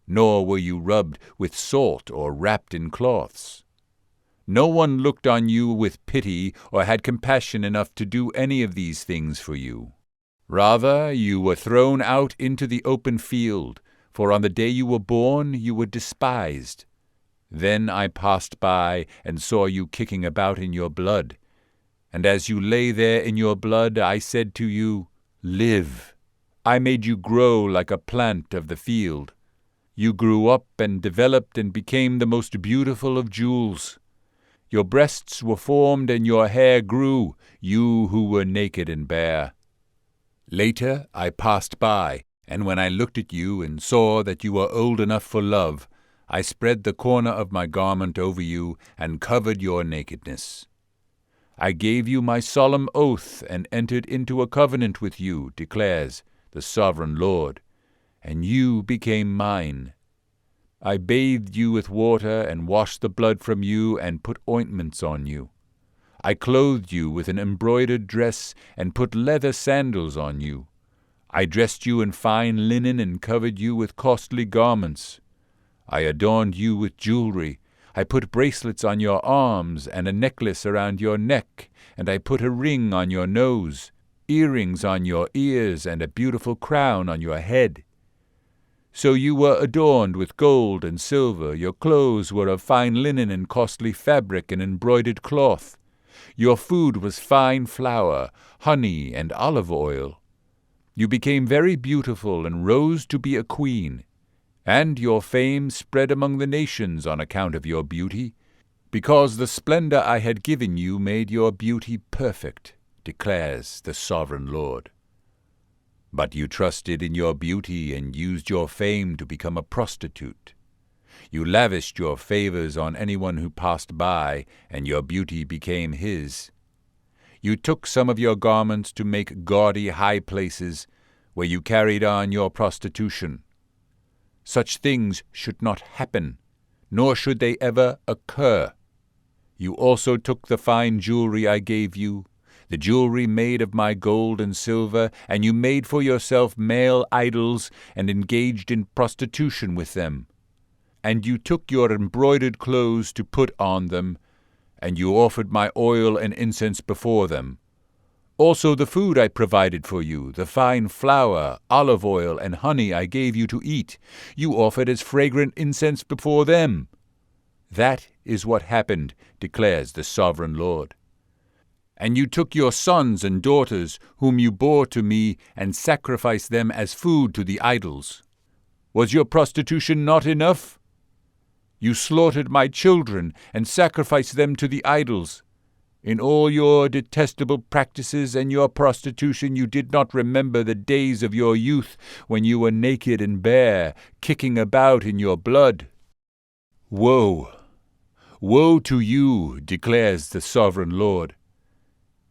nor were you rubbed with salt or wrapped in cloths. No one looked on you with pity or had compassion enough to do any of these things for you. Rather, you were thrown out into the open field, for on the day you were born you were despised. Then I passed by and saw you kicking about in your blood. And as you lay there in your blood, I said to you, Live. I made you grow like a plant of the field. You grew up and developed and became the most beautiful of jewels. Your breasts were formed and your hair grew, you who were naked and bare. Later I passed by, and when I looked at you and saw that you were old enough for love, I spread the corner of my garment over you and covered your nakedness. I gave you my solemn oath and entered into a covenant with you, declares the sovereign Lord, and you became mine. I bathed you with water and washed the blood from you and put ointments on you. I clothed you with an embroidered dress and put leather sandals on you. I dressed you in fine linen and covered you with costly garments. I adorned you with jewelry. I put bracelets on your arms and a necklace around your neck, and I put a ring on your nose, earrings on your ears, and a beautiful crown on your head. So you were adorned with gold and silver. Your clothes were of fine linen and costly fabric and embroidered cloth. Your food was fine flour, honey, and olive oil. You became very beautiful and rose to be a queen, and your fame spread among the nations on account of your beauty, because the splendor I had given you made your beauty perfect, declares the sovereign Lord. But you trusted in your beauty and used your fame to become a prostitute. You lavished your favors on anyone who passed by, and your beauty became his. You took some of your garments to make gaudy high places, where you carried on your prostitution. Such things should not happen, nor should they ever occur. You also took the fine jewelry I gave you, the jewelry made of my gold and silver, and you made for yourself male idols and engaged in prostitution with them. And you took your embroidered clothes to put on them, and you offered my oil and incense before them. Also the food I provided for you, the fine flour, olive oil, and honey I gave you to eat, you offered as fragrant incense before them. That is what happened, declares the sovereign Lord. And you took your sons and daughters, whom you bore to me, and sacrificed them as food to the idols. Was your prostitution not enough? You slaughtered my children and sacrificed them to the idols. In all your detestable practices and your prostitution you did not remember the days of your youth, when you were naked and bare, kicking about in your blood. Woe! Woe to you, declares the sovereign Lord.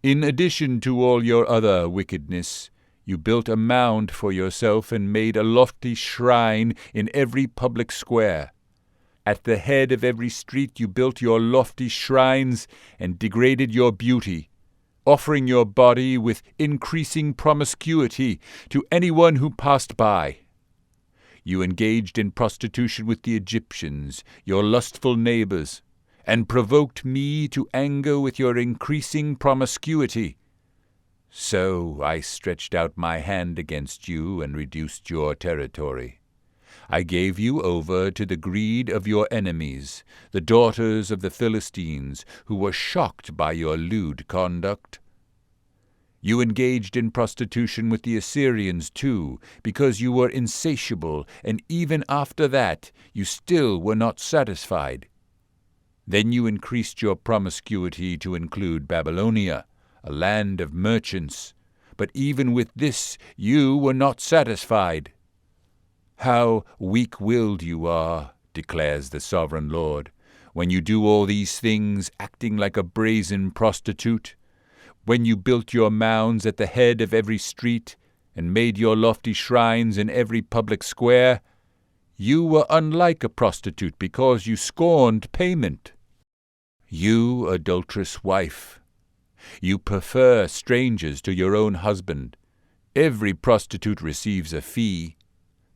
In addition to all your other wickedness, you built a mound for yourself and made a lofty shrine in every public square. At the head of every street you built your lofty shrines and degraded your beauty, offering your body with increasing promiscuity to anyone who passed by. You engaged in prostitution with the Egyptians, your lustful neighbors, and provoked me to anger with your increasing promiscuity. So I stretched out my hand against you and reduced your territory. I gave you over to the greed of your enemies, the daughters of the Philistines, who were shocked by your lewd conduct. You engaged in prostitution with the Assyrians too, because you were insatiable, and even after that you still were not satisfied. Then you increased your promiscuity to include Babylonia, a land of merchants, but even with this you were not satisfied. How weak-willed you are, declares the sovereign Lord, when you do all these things, acting like a brazen prostitute, when you built your mounds at the head of every street, and made your lofty shrines in every public square. You were unlike a prostitute because you scorned payment. You adulterous wife, you prefer strangers to your own husband. Every prostitute receives a fee,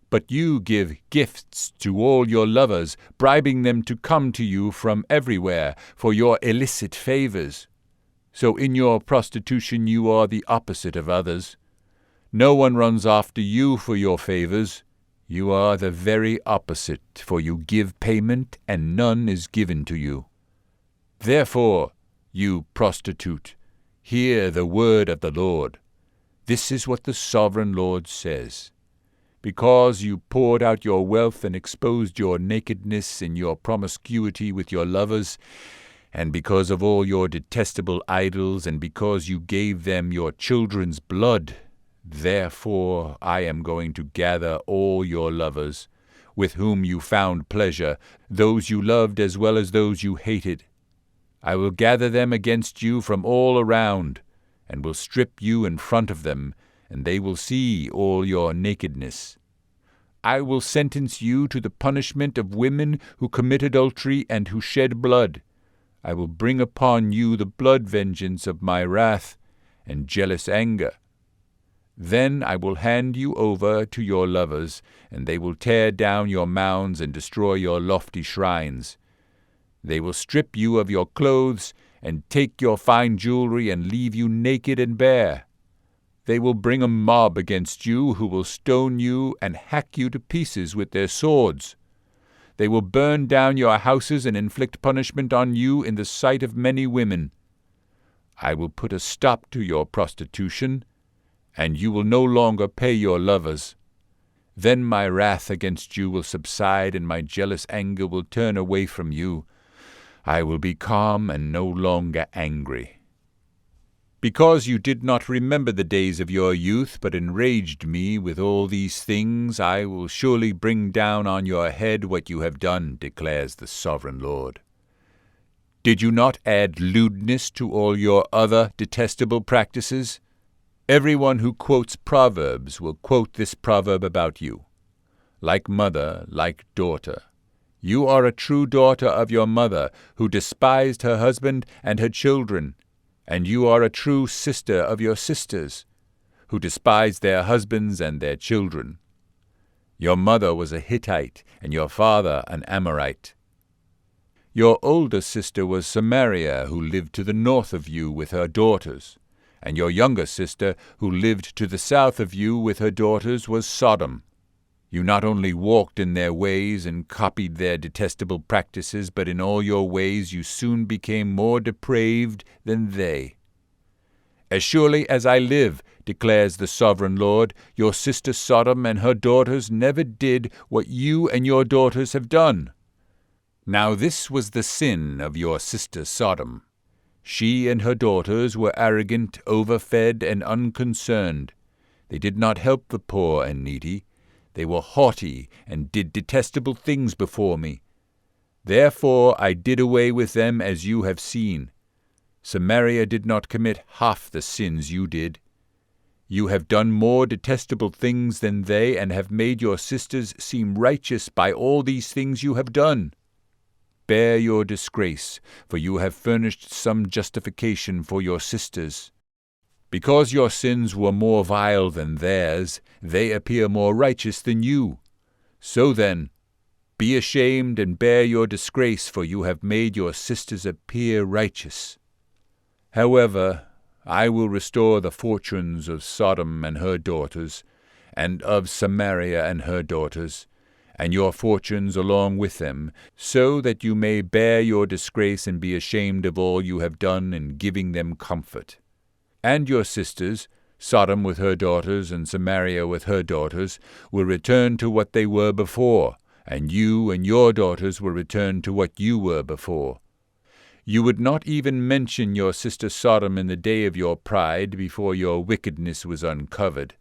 but you give gifts to all your lovers, bribing them to come to you from everywhere for your illicit favors. So in your prostitution you are the opposite of others. No one runs after you for your favors. You are the very opposite, for you give payment, and none is given to you. Therefore, you prostitute, hear the word of the Lord. This is what the sovereign Lord says. Because you poured out your wealth and exposed your nakedness in your promiscuity with your lovers, and because of all your detestable idols, and because you gave them your children's blood, therefore I am going to gather all your lovers, with whom you found pleasure, those you loved as well as those you hated. I will gather them against you from all around, and will strip you in front of them, and they will see all your nakedness. I will sentence you to the punishment of women who commit adultery and who shed blood. I will bring upon you the blood vengeance of my wrath and jealous anger. Then I will hand you over to your lovers, and they will tear down your mounds and destroy your lofty shrines. They will strip you of your clothes and take your fine jewelry and leave you naked and bare. They will bring a mob against you who will stone you and hack you to pieces with their swords. They will burn down your houses and inflict punishment on you in the sight of many women. I will put a stop to your prostitution, and you will no longer pay your lovers. Then my wrath against you will subside, and my jealous anger will turn away from you. I will be calm and no longer angry. Because you did not remember the days of your youth, but enraged me with all these things, I will surely bring down on your head what you have done, declares the sovereign Lord. Did you not add lewdness to all your other detestable practices? Everyone who quotes Proverbs will quote this proverb about you. Like mother, like daughter. You are a true daughter of your mother, who despised her husband and her children, and you are a true sister of your sisters, who despised their husbands and their children. Your mother was a Hittite, and your father an Amorite. Your older sister was Samaria, who lived to the north of you with her daughters, and your younger sister, who lived to the south of you with her daughters, was Sodom. You not only walked in their ways and copied their detestable practices, but in all your ways you soon became more depraved than they. As surely as I live, declares the sovereign Lord, your sister Sodom and her daughters never did what you and your daughters have done. Now this was the sin of your sister Sodom. She and her daughters were arrogant, overfed, and unconcerned. They did not help the poor and needy. They were haughty and did detestable things before me. Therefore I did away with them as you have seen. Samaria did not commit half the sins you did. You have done more detestable things than they, and have made your sisters seem righteous by all these things you have done. Bear your disgrace, for you have furnished some justification for your sisters. Because your sins were more vile than theirs, they appear more righteous than you. So then, be ashamed and bear your disgrace, for you have made your sisters appear righteous. However, I will restore the fortunes of Sodom and her daughters, and of Samaria and her daughters, and your fortunes along with them, so that you may bear your disgrace and be ashamed of all you have done in giving them comfort. And your sisters, Sodom with her daughters and Samaria with her daughters, will return to what they were before, and you and your daughters will return to what you were before. You would not even mention your sister Sodom in the day of your pride, before your wickedness was uncovered.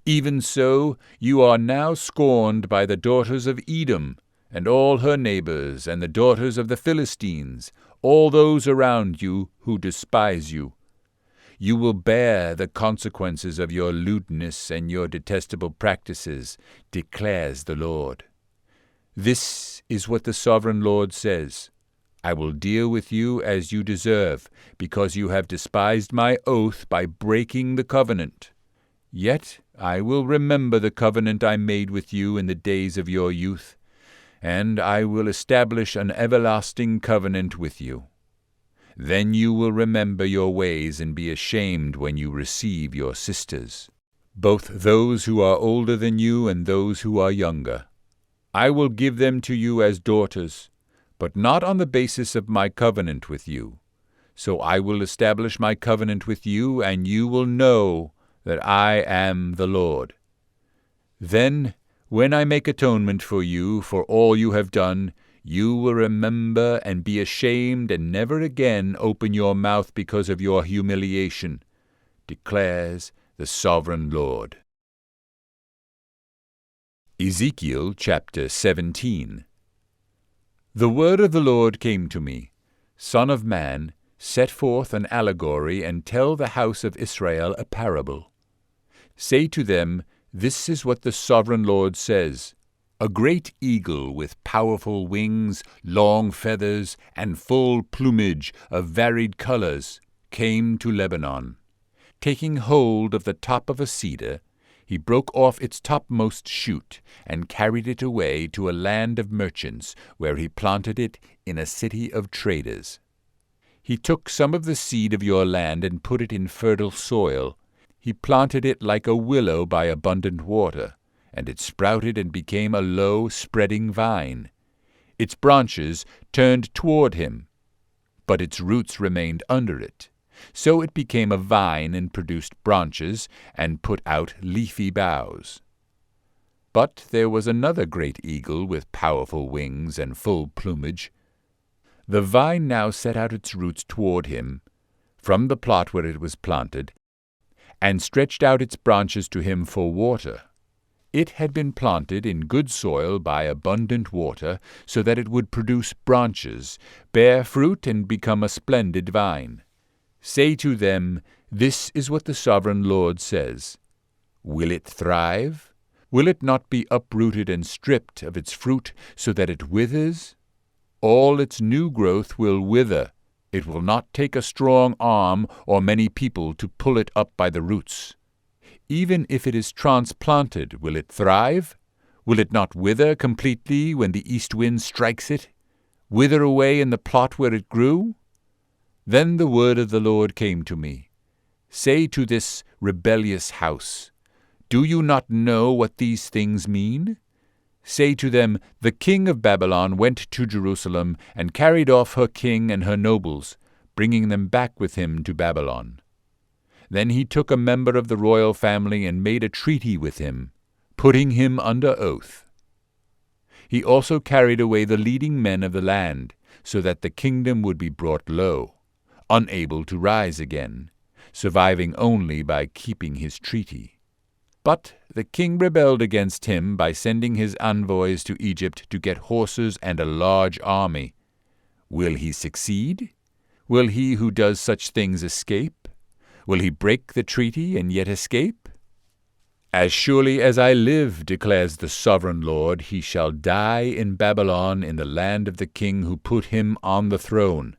Even so, you are now scorned by the daughters of Edom, and all her neighbors, and the daughters of the Philistines, all those around you who despise you. You will bear the consequences of your lewdness and your detestable practices, declares the Lord. This is what the sovereign Lord says. I will deal with you as you deserve, because you have despised my oath by breaking the covenant. Yet I will remember the covenant I made with you in the days of your youth, and I will establish an everlasting covenant with you. Then you will remember your ways and be ashamed when you receive your sisters, both those who are older than you and those who are younger. I will give them to you as daughters, but not on the basis of my covenant with you. So I will establish my covenant with you, and you will know that I am the Lord. Then, when I make atonement for you for all you have done, you will remember and be ashamed and never again open your mouth because of your humiliation, declares the sovereign Lord. Ezekiel chapter 17. The word of the Lord came to me, Son of man, set forth an allegory and tell the house of Israel a parable. Say to them, This is what the sovereign Lord says. A great eagle with powerful wings, long feathers, and full plumage of varied colors came to Lebanon. Taking hold of the top of a cedar, he broke off its topmost shoot and carried it away to a land of merchants, where he planted it in a city of traders. He took some of the seed of your land and put it in fertile soil. He planted it like a willow by abundant water, and it sprouted and became a low, spreading vine. Its branches turned toward him, but its roots remained under it. So it became a vine and produced branches and put out leafy boughs. But there was another great eagle with powerful wings and full plumage. The vine now set out its roots toward him from the plot where it was planted, and stretched out its branches to him for water. It had been planted in good soil by abundant water, so that it would produce branches, bear fruit, and become a splendid vine. Say to them, This is what the sovereign Lord says. Will it thrive? Will it not be uprooted and stripped of its fruit, so that it withers? All its new growth will wither. It will not take a strong arm or many people to pull it up by the roots. Even if it is transplanted, will it thrive? Will it not wither completely when the east wind strikes it? Wither away in the plot where it grew? Then the word of the Lord came to me. Say to this rebellious house, Do you not know what these things mean? Say to them, The king of Babylon went to Jerusalem and carried off her king and her nobles, bringing them back with him to Babylon. Then he took a member of the royal family and made a treaty with him, putting him under oath. He also carried away the leading men of the land, so that the kingdom would be brought low, unable to rise again, surviving only by keeping his treaty. But the king rebelled against him by sending his envoys to Egypt to get horses and a large army. Will he succeed? Will he who does such things escape? Will he break the treaty and yet escape? As surely as I live, declares the sovereign Lord, he shall die in Babylon, in the land of the king who put him on the throne,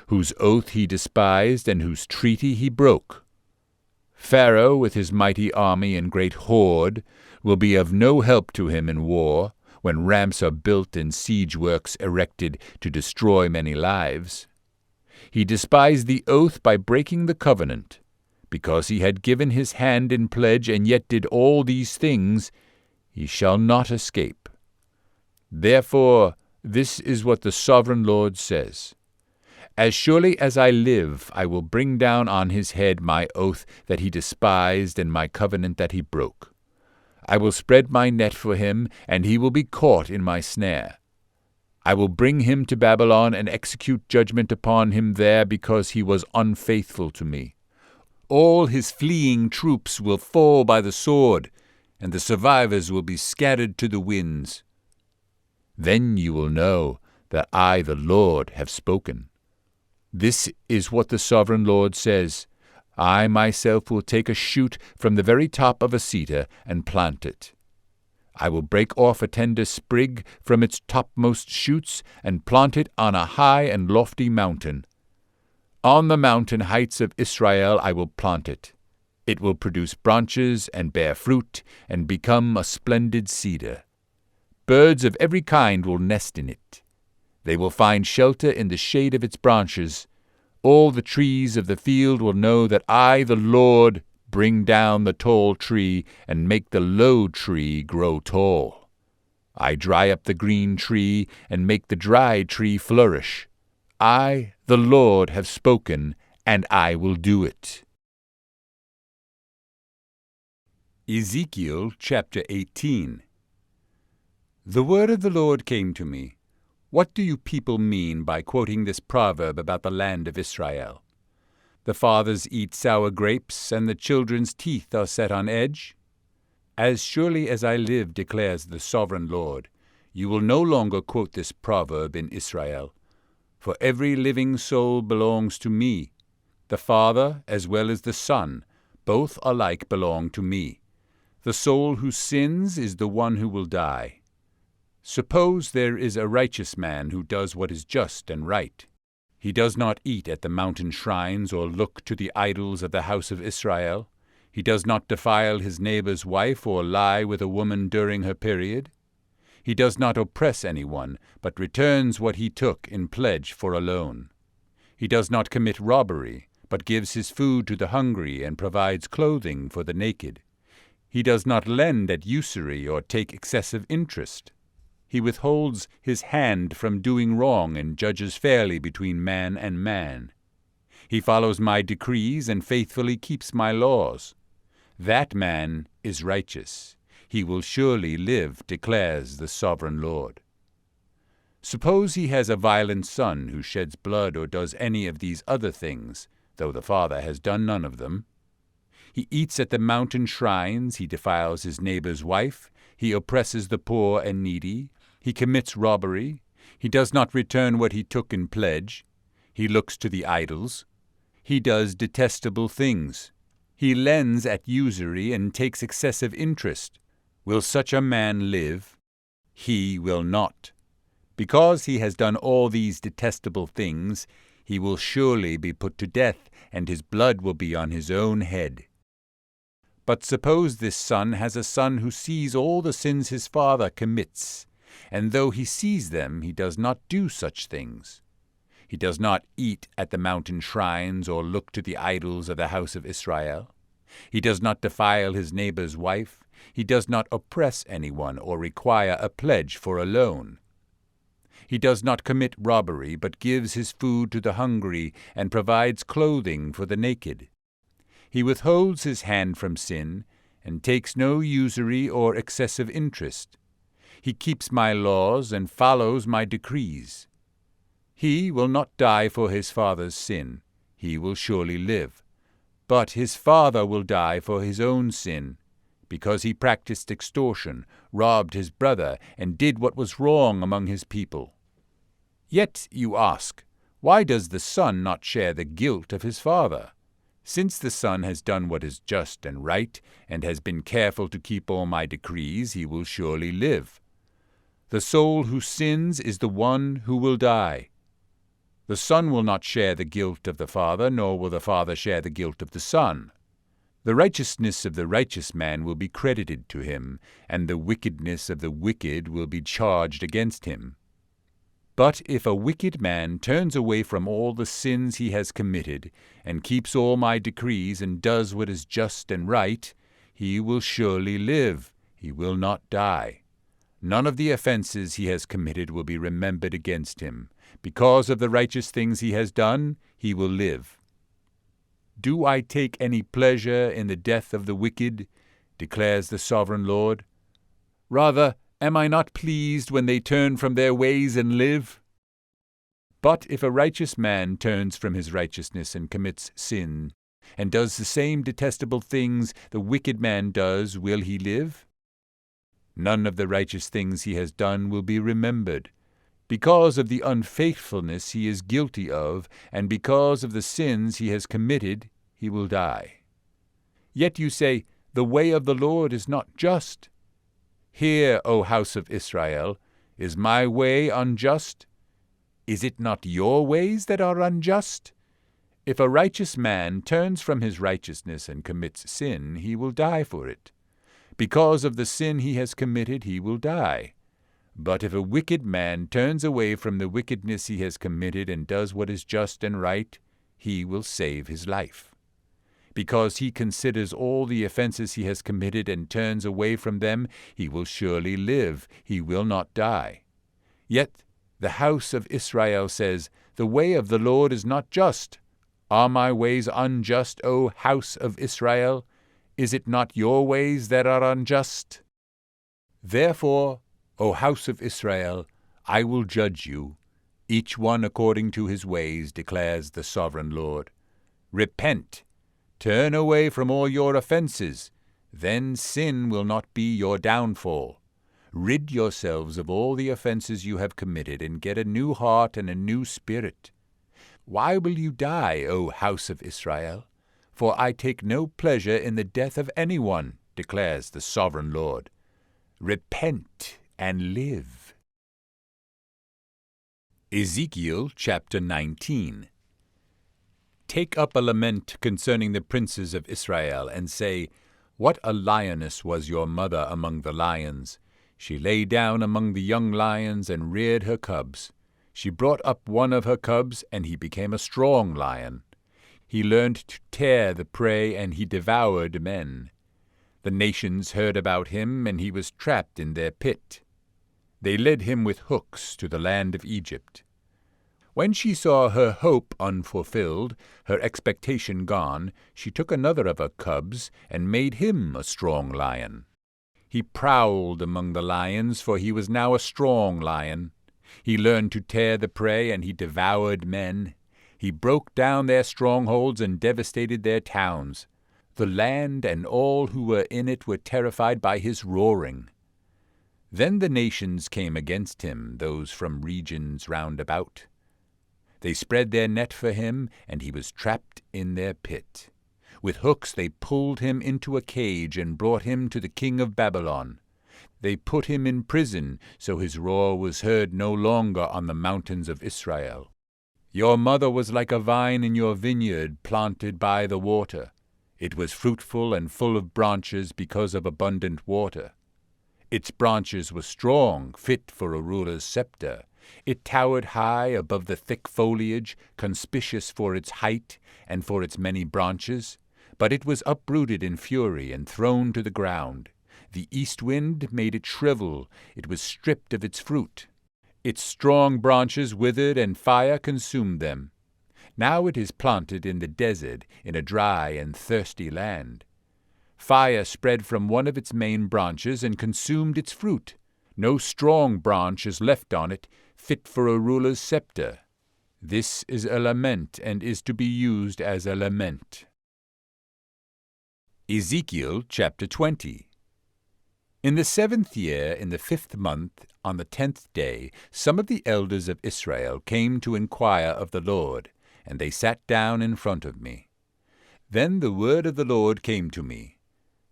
whose oath he despised and whose treaty he broke. Pharaoh, with his mighty army and great horde, will be of no help to him in war, when ramps are built and siege works erected to destroy many lives. He despised the oath by breaking the covenant. Because he had given his hand in pledge and yet did all these things, he shall not escape. Therefore, this is what the sovereign Lord says. As surely as I live, I will bring down on his head my oath that he despised and my covenant that he broke. I will spread my net for him, and he will be caught in my snare. I will bring him to Babylon and execute judgment upon him there because he was unfaithful to me. All his fleeing troops will fall by the sword, and the survivors will be scattered to the winds. Then you will know that I, the Lord, have spoken. This is what the sovereign Lord says. I myself will take a shoot from the very top of a cedar and plant it. I will break off a tender sprig from its topmost shoots, and plant it on a high and lofty mountain. On the mountain heights of Israel I will plant it. It will produce branches and bear fruit, and become a splendid cedar. Birds of every kind will nest in it. They will find shelter in the shade of its branches. All the trees of the field will know that I, the Lord, bring down the tall tree, and make the low tree grow tall. I dry up the green tree, and make the dry tree flourish. I, the Lord, have spoken, and I will do it. Ezekiel chapter 18. The word of the Lord came to me. What do you people mean by quoting this proverb about the land of Israel? The fathers eat sour grapes, and the children's teeth are set on edge? As surely as I live, declares the sovereign Lord, you will no longer quote this proverb in Israel. For every living soul belongs to me. The Father as well as the Son, both alike belong to me. The soul who sins is the one who will die. Suppose there is a righteous man who does what is just and right. He does not eat at the mountain shrines or look to the idols of the house of Israel. He does not defile his neighbor's wife or lie with a woman during her period. He does not oppress anyone, but returns what he took in pledge for a loan. He does not commit robbery, but gives his food to the hungry and provides clothing for the naked. He does not lend at usury or take excessive interest. He withholds his hand from doing wrong and judges fairly between man and man. He follows my decrees and faithfully keeps my laws. That man is righteous. He will surely live, declares the sovereign Lord. Suppose he has a violent son who sheds blood or does any of these other things, though the father has done none of them. He eats at the mountain shrines, he defiles his neighbor's wife, he oppresses the poor and needy, he commits robbery, he does not return what he took in pledge, he looks to the idols, he does detestable things, he lends at usury and takes excessive interest. Will such a man live? He will not. Because he has done all these detestable things, he will surely be put to death, and his blood will be on his own head. But suppose this son has a son who sees all the sins his father commits, and though he sees them, he does not do such things. He does not eat at the mountain shrines or look to the idols of the house of Israel. He does not defile his neighbor's wife. He does not oppress anyone or require a pledge for a loan. He does not commit robbery, but gives his food to the hungry and provides clothing for the naked. He withholds his hand from sin and takes no usury or excessive interest. He keeps my laws and follows my decrees. He will not die for his father's sin. He will surely live. But his father will die for his own sin, because he practiced extortion, robbed his brother, and did what was wrong among his people. Yet, you ask, why does the son not share the guilt of his father? Since the son has done what is just and right, and has been careful to keep all my decrees, he will surely live. The soul who sins is the one who will die. The son will not share the guilt of the father, nor will the father share the guilt of the son. The righteousness of the righteous man will be credited to him, and the wickedness of the wicked will be charged against him. But if a wicked man turns away from all the sins he has committed, and keeps all my decrees, and does what is just and right, he will surely live, he will not die. None of the offenses he has committed will be remembered against him. Because of the righteous things he has done, he will live. Do I take any pleasure in the death of the wicked? Declares the sovereign Lord. Rather, am I not pleased when they turn from their ways and live? But if a righteous man turns from his righteousness and commits sin, and does the same detestable things the wicked man does, will he live? None of the righteous things he has done will be remembered. Because of the unfaithfulness he is guilty of, and because of the sins he has committed, he will die. Yet you say, the way of the Lord is not just. Hear, O house of Israel, is my way unjust? Is it not your ways that are unjust? If a righteous man turns from his righteousness and commits sin, he will die for it. Because of the sin he has committed, he will die. But if a wicked man turns away from the wickedness he has committed and does what is just and right, he will save his life. Because he considers all the offenses he has committed and turns away from them, he will surely live, he will not die. Yet the house of Israel says, The way of the Lord is not just. Are my ways unjust, O house of Israel? Is it not your ways that are unjust? Therefore, O house of Israel, I will judge you, each one according to his ways, declares the sovereign Lord. Repent, turn away from all your offenses, then sin will not be your downfall. Rid yourselves of all the offenses you have committed, and get a new heart and a new spirit. Why will you die, O house of Israel? For I take no pleasure in the death of anyone, declares the sovereign Lord. Repent and live. Ezekiel chapter 19. Take up a lament concerning the princes of Israel, and say, What a lioness was your mother among the lions! She lay down among the young lions and reared her cubs. She brought up one of her cubs, and he became a strong lion. He learned to tear the prey, and he devoured men. The nations heard about him, and he was trapped in their pit. They led him with hooks to the land of Egypt. When she saw her hope unfulfilled, her expectation gone, she took another of her cubs, and made him a strong lion. He prowled among the lions, for he was now a strong lion. He learned to tear the prey, and he devoured men. He broke down their strongholds and devastated their towns. The land and all who were in it were terrified by his roaring. Then the nations came against him, those from regions round about. They spread their net for him, and he was trapped in their pit. With hooks they pulled him into a cage and brought him to the king of Babylon. They put him in prison, so his roar was heard no longer on the mountains of Israel. Your mother was like a vine in your vineyard planted by the water. It was fruitful and full of branches because of abundant water. Its branches were strong, fit for a ruler's scepter. It towered high above the thick foliage, conspicuous for its height and for its many branches. But it was uprooted in fury and thrown to the ground. The east wind made it shrivel. It was stripped of its fruit. Its strong branches withered, and fire consumed them. Now it is planted in the desert, in a dry and thirsty land. Fire spread from one of its main branches and consumed its fruit. No strong branch is left on it, fit for a ruler's scepter. This is a lament, and is to be used as a lament. Ezekiel chapter 20. In the 7th year, in the 5th month, on the 10th day, some of the elders of Israel came to inquire of the Lord, and they sat down in front of me. Then the word of the Lord came to me.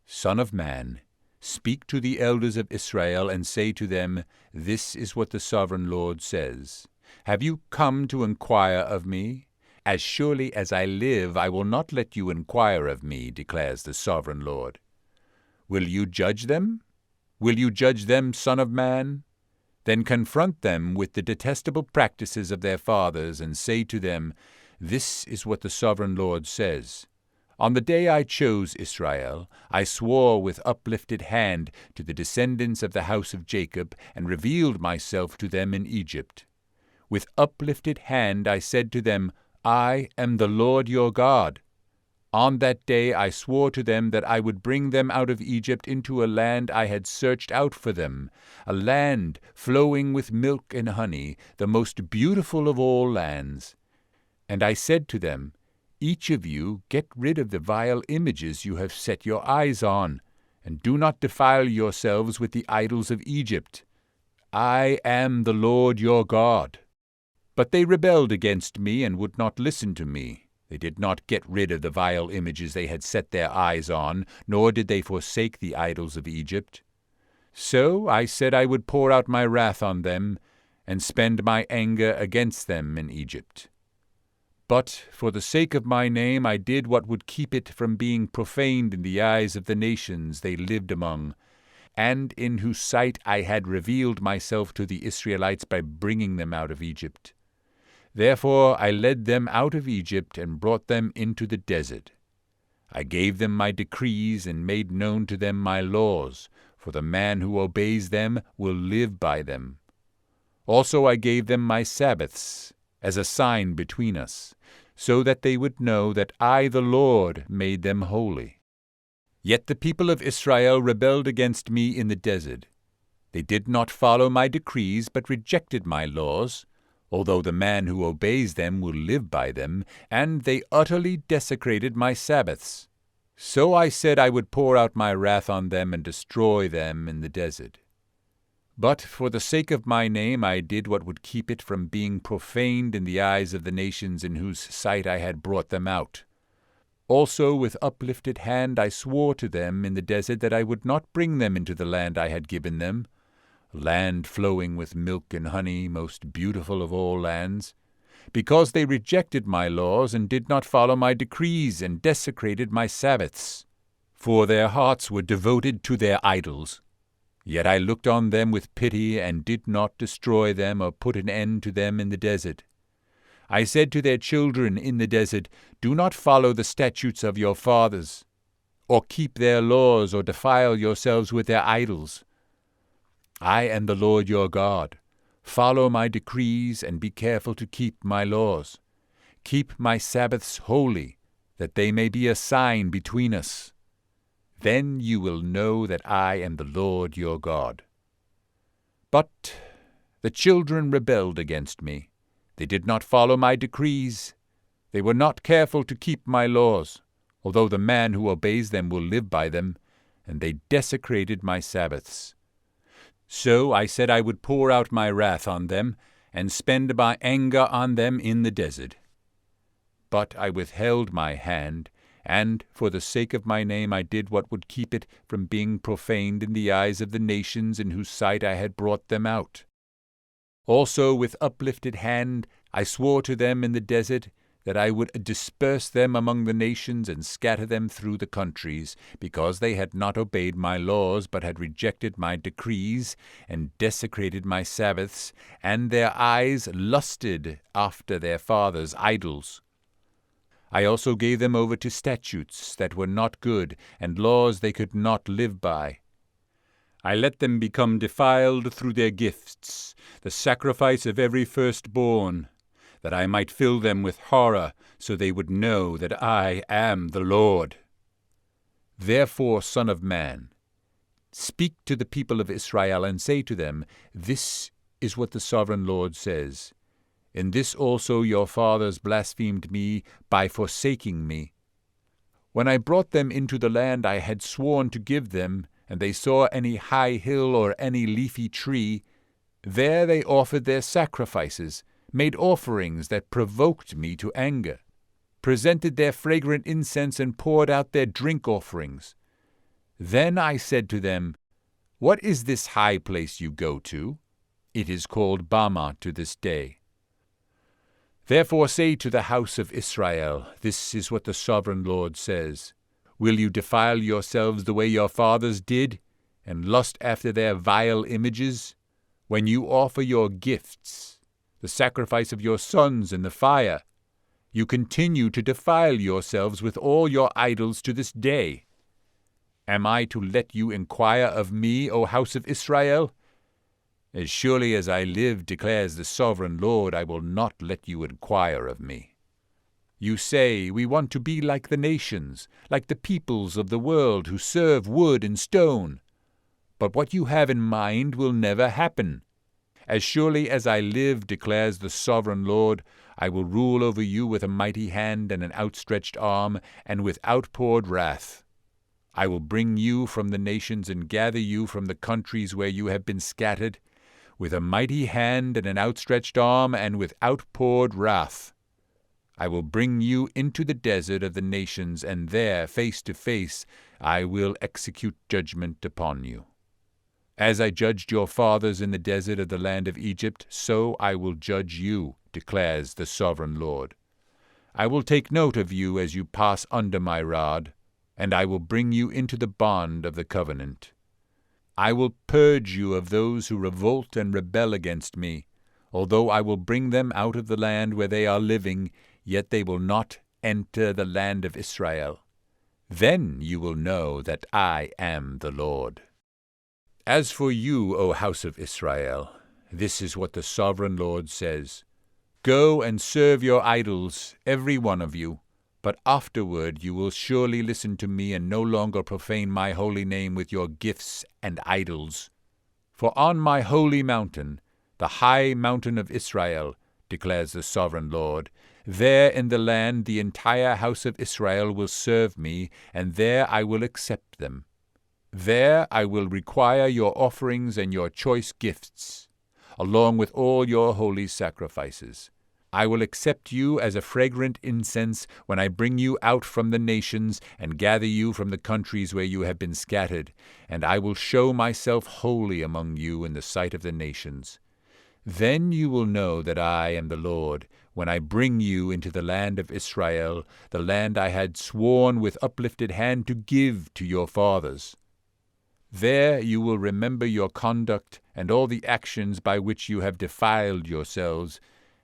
Son of man, speak to the elders of Israel, and say to them, This is what the sovereign Lord says. Have you come to inquire of me? As surely as I live, I will not let you inquire of me, declares the sovereign Lord. Will you judge them? Will you judge them, son of man? Then confront them with the detestable practices of their fathers, and say to them, This is what the sovereign Lord says. On the day I chose Israel, I swore with uplifted hand to the descendants of the house of Jacob, and revealed myself to them in Egypt. With uplifted hand I said to them, I am the Lord your God. On that day I swore to them that I would bring them out of Egypt into a land I had searched out for them, a land flowing with milk and honey, the most beautiful of all lands. And I said to them, Each of you get rid of the vile images you have set your eyes on, and do not defile yourselves with the idols of Egypt. I am the Lord your God. But they rebelled against me and would not listen to me. They did not get rid of the vile images they had set their eyes on, nor did they forsake the idols of Egypt. So I said I would pour out my wrath on them, and spend my anger against them in Egypt. But for the sake of my name I did what would keep it from being profaned in the eyes of the nations they lived among, and in whose sight I had revealed myself to the Israelites by bringing them out of Egypt. Therefore I led them out of Egypt and brought them into the desert. I gave them my decrees and made known to them my laws, for the man who obeys them will live by them. Also I gave them my Sabbaths as a sign between us, so that they would know that I, the Lord, made them holy. Yet the people of Israel rebelled against me in the desert. They did not follow my decrees, but rejected my laws, although the man who obeys them will live by them, and they utterly desecrated my Sabbaths. So I said I would pour out my wrath on them and destroy them in the desert. But for the sake of my name I did what would keep it from being profaned in the eyes of the nations in whose sight I had brought them out. Also with uplifted hand I swore to them in the desert that I would not bring them into the land I had given them, a land flowing with milk and honey, most beautiful of all lands, because they rejected my laws and did not follow my decrees and desecrated my Sabbaths. For their hearts were devoted to their idols. Yet I looked on them with pity and did not destroy them or put an end to them in the desert. I said to their children in the desert, Do not follow the statutes of your fathers, or keep their laws, or defile yourselves with their idols. I am the Lord your God. Follow my decrees and be careful to keep my laws. Keep my Sabbaths holy, that they may be a sign between us. Then you will know that I am the Lord your God. But the children rebelled against me. They did not follow my decrees. They were not careful to keep my laws, although the man who obeys them will live by them, and they desecrated my Sabbaths. So I said I would pour out my wrath on them, and spend my anger on them in the desert. But I withheld my hand, and for the sake of my name I did what would keep it from being profaned in the eyes of the nations in whose sight I had brought them out. Also with uplifted hand I swore to them in the desert that I would disperse them among the nations and scatter them through the countries, because they had not obeyed my laws, but had rejected my decrees, and desecrated my Sabbaths, and their eyes lusted after their fathers' idols. I also gave them over to statutes that were not good, and laws they could not live by. I let them become defiled through their gifts, the sacrifice of every firstborn, that I might fill them with horror, so they would know that I am the Lord. Therefore, Son of man, speak to the people of Israel, and say to them, This is what the sovereign Lord says. In this also your fathers blasphemed me by forsaking me. When I brought them into the land I had sworn to give them, and they saw any high hill or any leafy tree, there they offered their sacrifices, made offerings that provoked me to anger, presented their fragrant incense, and poured out their drink offerings. Then I said to them, What is this high place you go to? It is called Bama to this day. Therefore say to the house of Israel, This is what the sovereign Lord says. Will you defile yourselves the way your fathers did, and lust after their vile images? When you offer your gifts, the sacrifice of your sons in the fire, you continue to defile yourselves with all your idols to this day. Am I to let you inquire of me, O house of Israel? As surely as I live, declares the sovereign Lord, I will not let you inquire of me. You say, We want to be like the nations, like the peoples of the world who serve wood and stone. But what you have in mind will never happen. As surely as I live, declares the sovereign Lord, I will rule over you with a mighty hand and an outstretched arm, and with outpoured wrath. I will bring you from the nations and gather you from the countries where you have been scattered, with a mighty hand and an outstretched arm, and with outpoured wrath. I will bring you into the desert of the nations, and there, face to face, I will execute judgment upon you. As I judged your fathers in the desert of the land of Egypt, so I will judge you, declares the sovereign Lord. I will take note of you as you pass under my rod, and I will bring you into the bond of the covenant. I will purge you of those who revolt and rebel against me. Although I will bring them out of the land where they are living, yet they will not enter the land of Israel. Then you will know that I am the Lord. As for you, O house of Israel, this is what the sovereign Lord says. Go and serve your idols, every one of you, but afterward you will surely listen to me and no longer profane my holy name with your gifts and idols. For on my holy mountain, the high mountain of Israel, declares the sovereign Lord, there in the land the entire house of Israel will serve me, and there I will accept them. There I will require your offerings and your choice gifts, along with all your holy sacrifices. I will accept you as a fragrant incense when I bring you out from the nations and gather you from the countries where you have been scattered, and I will show myself holy among you in the sight of the nations. Then you will know that I am the Lord, when I bring you into the land of Israel, the land I had sworn with uplifted hand to give to your fathers. There you will remember your conduct and all the actions by which you have defiled yourselves,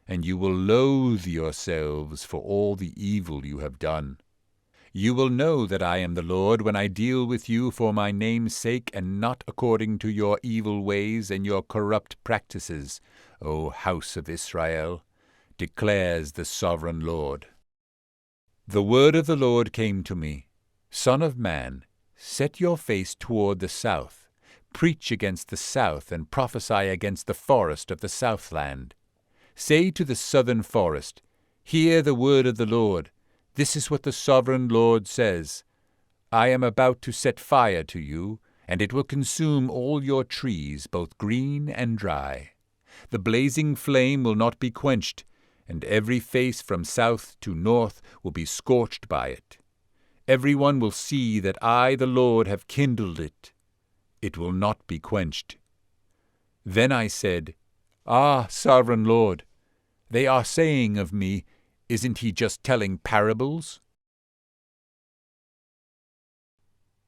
and you will loathe yourselves for all the evil you have done. You will know that I am the Lord when I deal with you for my name's sake and not according to your evil ways and your corrupt practices, O house of Israel, declares the sovereign Lord. The word of the Lord came to me, Son of man, set your face toward the south, preach against the south, and prophesy against the forest of the southland. Say to the southern forest, Hear the word of the Lord. This is what the sovereign Lord says. I am about to set fire to you, and it will consume all your trees, both green and dry. The blazing flame will not be quenched, and every face from south to north will be scorched by it. Everyone will see that I, the Lord, have kindled it. It will not be quenched. Then I said, Ah, sovereign Lord, they are saying of me, Isn't he just telling parables?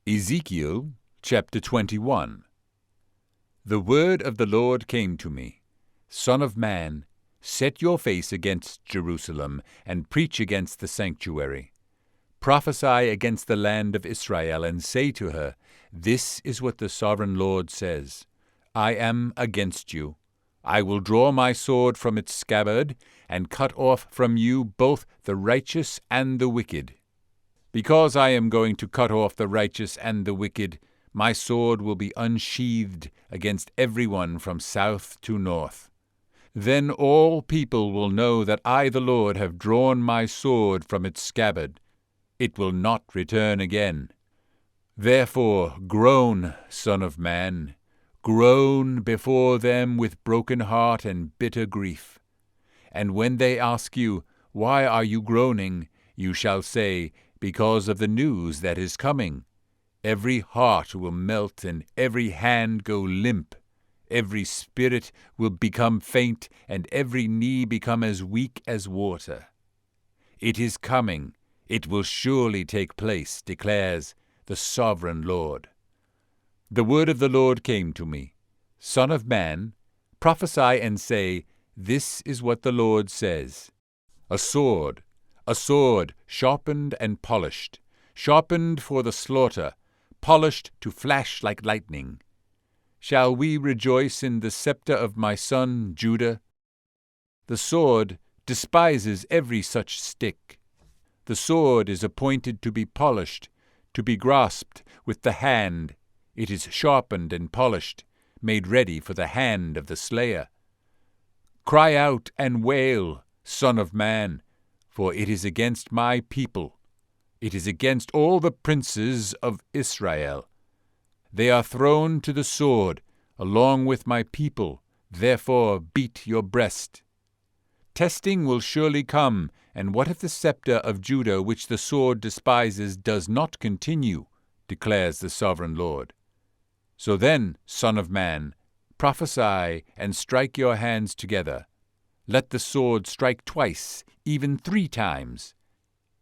Ezekiel chapter 21. The word of the Lord came to me, Son of man, set your face against Jerusalem, and preach against the sanctuary. Prophesy against the land of Israel, and say to her, This is what the sovereign Lord says, I am against you. I will draw my sword from its scabbard, and cut off from you both the righteous and the wicked. Because I am going to cut off the righteous and the wicked, my sword will be unsheathed against everyone from south to north. Then all people will know that I, the Lord, have drawn my sword from its scabbard. It will not return again. Therefore groan, Son of man, groan before them with broken heart and bitter grief. And when they ask you, Why are you groaning? You shall say, Because of the news that is coming. Every heart will melt and every hand go limp. Every spirit will become faint and every knee become as weak as water. It is coming. It will surely take place, declares the sovereign Lord. The word of the Lord came to me, Son of man, prophesy and say, This is what the Lord says. A sword, sharpened and polished, sharpened for the slaughter, polished to flash like lightning. Shall we rejoice in the scepter of my son Judah? The sword despises every such stick. The sword is appointed to be polished, to be grasped with the hand. It is sharpened and polished, made ready for the hand of the slayer. Cry out and wail, Son of man, for it is against my people. It is against all the princes of Israel. They are thrown to the sword, along with my people. Therefore beat your breast. Testing will surely come, and what if the scepter of Judah, which the sword despises, does not continue, declares the sovereign Lord. So then, Son of man, prophesy and strike your hands together. Let the sword strike twice, even 3 times.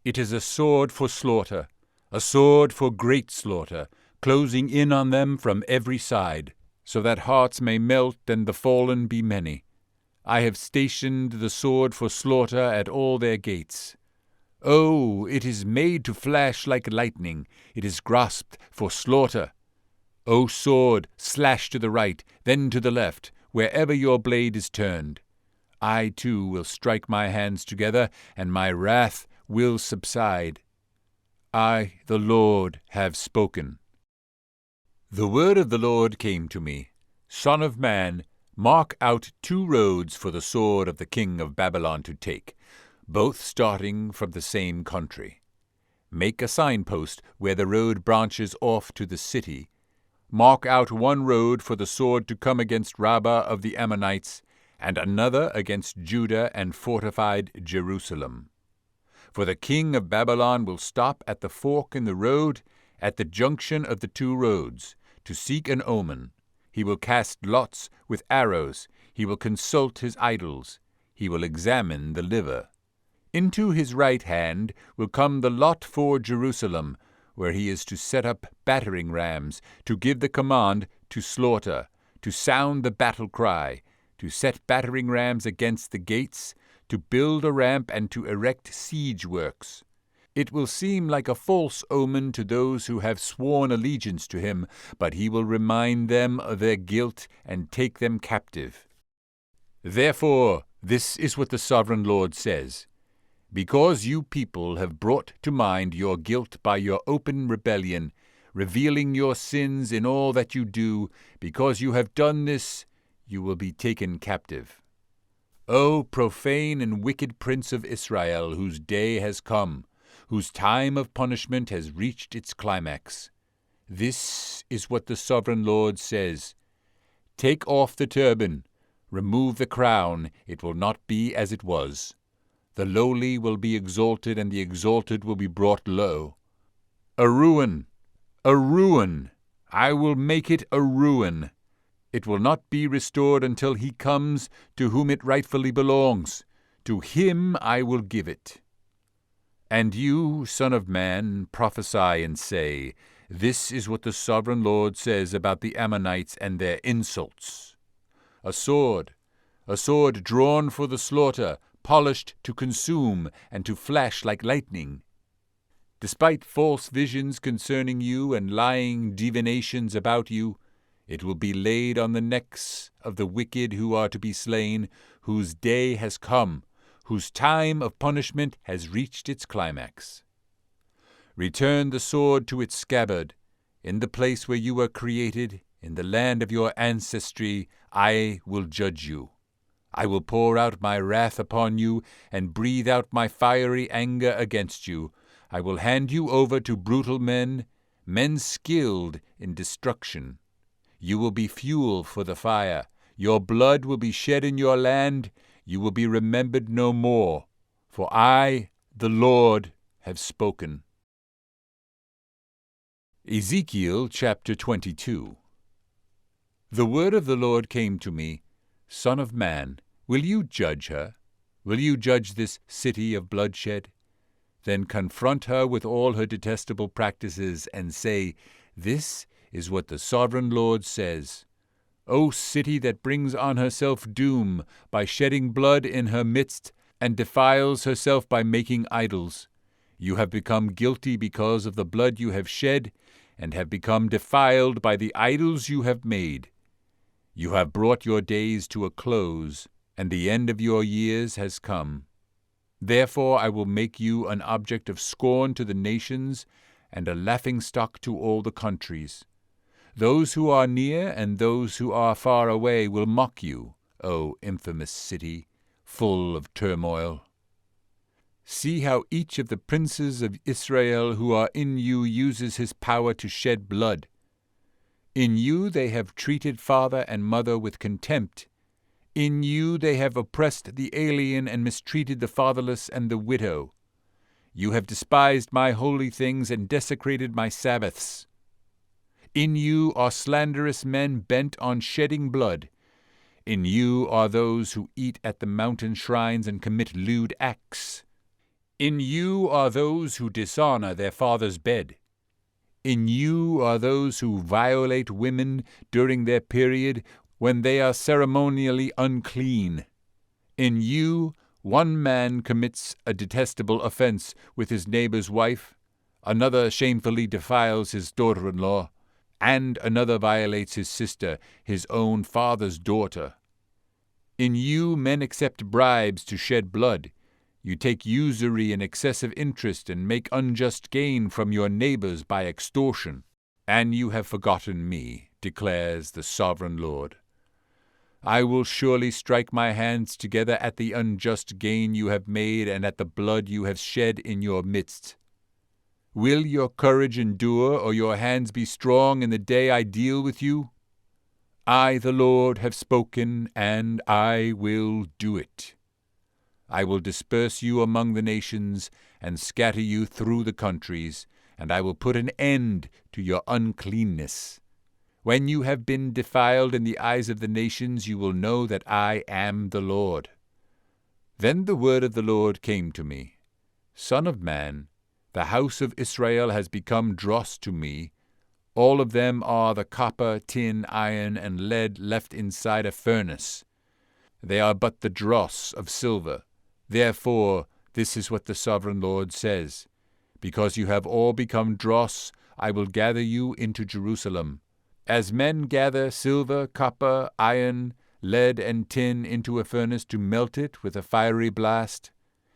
It is a sword for slaughter, a sword for great slaughter, closing in on them from every side, so that hearts may melt and the fallen be many. I have stationed the sword for slaughter at all their gates. Oh, it is made to flash like lightning, it is grasped for slaughter. O sword, slash to the right, then to the left, wherever your blade is turned. I too will strike my hands together, and my wrath will subside. I, the Lord, have spoken. The word of the Lord came to me. Son of man, mark out 2 roads for the sword of the king of Babylon to take, both starting from the same country. Make a signpost where the road branches off to the city. Mark out 1 road for the sword to come against Rabbah of the Ammonites, and another against Judah and fortified Jerusalem. For the king of Babylon will stop at the fork in the road, at the junction of the 2 roads, to seek an omen. He will cast lots with arrows. He will consult his idols. He will examine the liver. Into his right hand will come the lot for Jerusalem, where he is to set up battering rams, to give the command to slaughter, to sound the battle cry, to set battering rams against the gates, to build a ramp and to erect siege works. It will seem like a false omen to those who have sworn allegiance to him, but he will remind them of their guilt and take them captive. Therefore, this is what the Sovereign Lord says. Because you people have brought to mind your guilt by your open rebellion, revealing your sins in all that you do, because you have done this, you will be taken captive. O profane and wicked prince of Israel, whose day has come, whose time of punishment has reached its climax. This is what the Sovereign Lord says. Take off the turban, remove the crown, it will not be as it was. The lowly will be exalted, and the exalted will be brought low. A ruin, a ruin! I will make it a ruin. It will not be restored until he comes to whom it rightfully belongs. To him I will give it. And you, Son of man, prophesy and say, This is what the Sovereign Lord says about the Ammonites and their insults. A sword drawn for the slaughter, polished to consume and to flash like lightning. Despite false visions concerning you and lying divinations about you, it will be laid on the necks of the wicked who are to be slain, whose day has come, whose time of punishment has reached its climax. Return the sword to its scabbard. In the place where you were created, in the land of your ancestry, I will judge you. I will pour out my wrath upon you and breathe out my fiery anger against you. I will hand you over to brutal men, men skilled in destruction. You will be fuel for the fire. Your blood will be shed in your land. You will be remembered no more. For I, the Lord, have spoken. Ezekiel chapter 22. The word of the Lord came to me, Son of man, will you judge her? Will you judge this city of bloodshed? Then confront her with all her detestable practices and say, This is what the Sovereign Lord says. O city that brings on herself doom by shedding blood in her midst and defiles herself by making idols, you have become guilty because of the blood you have shed and have become defiled by the idols you have made. You have brought your days to a close, and the end of your years has come. Therefore I will make you an object of scorn to the nations and a laughingstock to all the countries. Those who are near and those who are far away will mock you, O infamous city, full of turmoil. See how each of the princes of Israel who are in you uses his power to shed blood. In you they have treated father and mother with contempt. In you they have oppressed the alien and mistreated the fatherless and the widow. You have despised my holy things and desecrated my Sabbaths. In you are slanderous men bent on shedding blood. In you are those who eat at the mountain shrines and commit lewd acts. In you are those who dishonor their father's bed. In you are those who violate women during their period when they are ceremonially unclean. In you, one man commits a detestable offense with his neighbor's wife, another shamefully defiles his daughter-in-law, and another violates his sister, his own father's daughter. In you, men accept bribes to shed blood. You take usury and excessive interest and make unjust gain from your neighbors by extortion. And you have forgotten me, declares the sovereign Lord. I will surely strike my hands together at the unjust gain you have made and at the blood you have shed in your midst. Will your courage endure, or your hands be strong in the day I deal with you? I, the Lord, have spoken, and I will do it. I will disperse you among the nations and scatter you through the countries, and I will put an end to your uncleanness. When you have been defiled in the eyes of the nations, you will know that I am the Lord. Then the word of the Lord came to me. Son of man, the house of Israel has become dross to me. All of them are the copper, tin, iron, and lead left inside a furnace. They are but the dross of silver. Therefore, this is what the sovereign Lord says. Because you have all become dross, I will gather you into Jerusalem. As men gather silver, copper, iron, lead, and tin into a furnace to melt it with a fiery blast,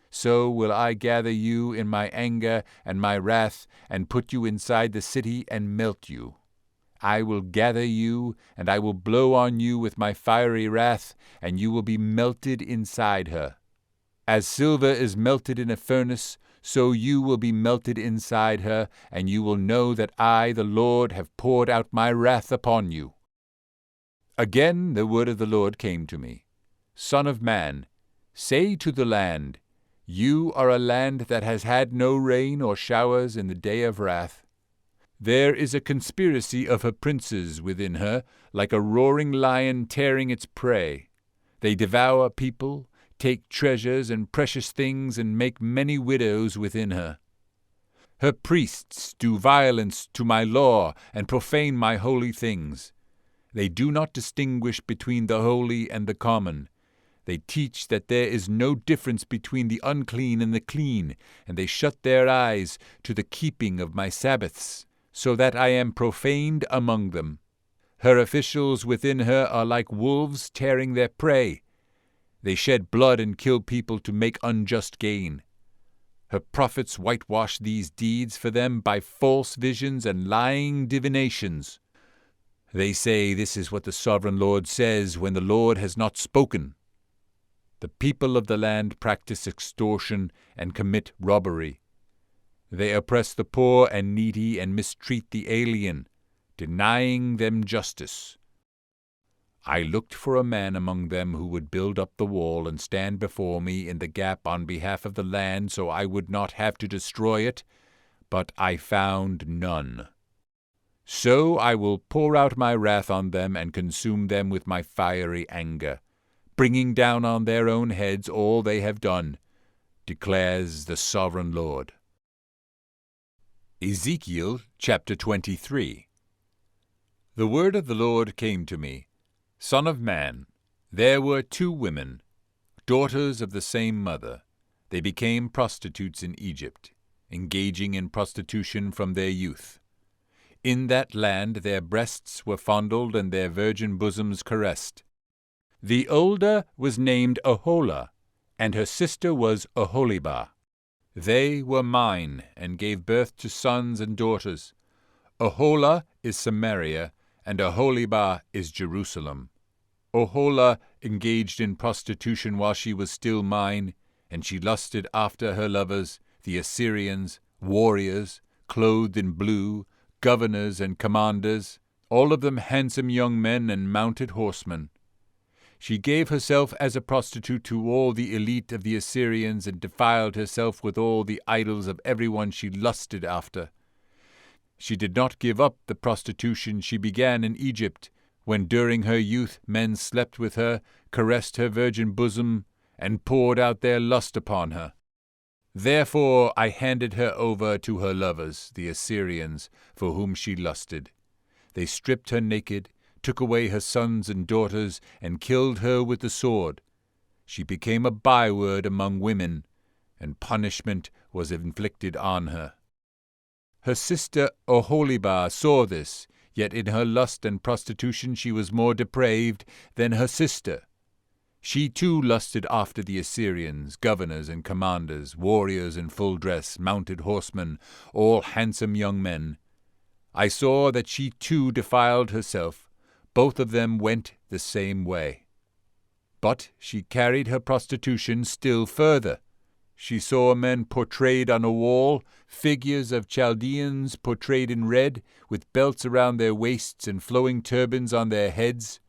so will I gather you in my anger and my wrath, and put you inside the city and melt you. I will gather you, and I will blow on you with my fiery wrath, and you will be melted inside her. As silver is melted in a furnace, so you will be melted inside her, and you will know that I, the Lord, have poured out my wrath upon you. Again the word of the Lord came to me. Son of man, say to the land, you are a land that has had no rain or showers in the day of wrath. There is a conspiracy of her princes within her, like a roaring lion tearing its prey. They devour people, take treasures and precious things, and make many widows within her. Her priests do violence to my law and profane my holy things. They do not distinguish between the holy and the common. They teach that there is no difference between the unclean and the clean, and they shut their eyes to the keeping of my Sabbaths, so that I am profaned among them. Her officials within her are like wolves tearing their prey. They shed blood and kill people to make unjust gain. Her prophets whitewash these deeds for them by false visions and lying divinations. They say, this is what the sovereign Lord says, when the Lord has not spoken. The people of the land practice extortion and commit robbery. They oppress the poor and needy and mistreat the alien, denying them justice. I looked for a man among them who would build up the wall and stand before me in the gap on behalf of the land, so I would not have to destroy it, but I found none. So I will pour out my wrath on them and consume them with my fiery anger, bringing down on their own heads all they have done, declares the sovereign Lord. Ezekiel chapter 23. The word of the Lord came to me. Son of man, there were 2 women, daughters of the same mother. They became prostitutes in Egypt, engaging in prostitution from their youth. In that land their breasts were fondled and their virgin bosoms caressed. The older was named Oholah, and her sister was Oholibah. They were mine, and gave birth to sons and daughters. Oholah is Samaria, and Oholibah is Jerusalem. Oholah engaged in prostitution while she was still mine, and she lusted after her lovers, the Assyrians, warriors, clothed in blue, governors and commanders, all of them handsome young men and mounted horsemen. She gave herself as a prostitute to all the elite of the Assyrians, and defiled herself with all the idols of everyone she lusted after. She did not give up the prostitution she began in Egypt, when during her youth men slept with her, caressed her virgin bosom, and poured out their lust upon her. Therefore I handed her over to her lovers, the Assyrians, for whom she lusted. They stripped her naked, took away her sons and daughters, and killed her with the sword. She became a byword among women, and punishment was inflicted on her. Her sister Oholibah saw this, yet in her lust and prostitution she was more depraved than her sister. She too lusted after the Assyrians, governors and commanders, warriors in full dress, mounted horsemen, all handsome young men. I saw that she too defiled herself. Both of them went the same way. But she carried her prostitution still further. She saw men portrayed on a wall, figures of Chaldeans portrayed in red, with belts around their waists and flowing turbans on their heads.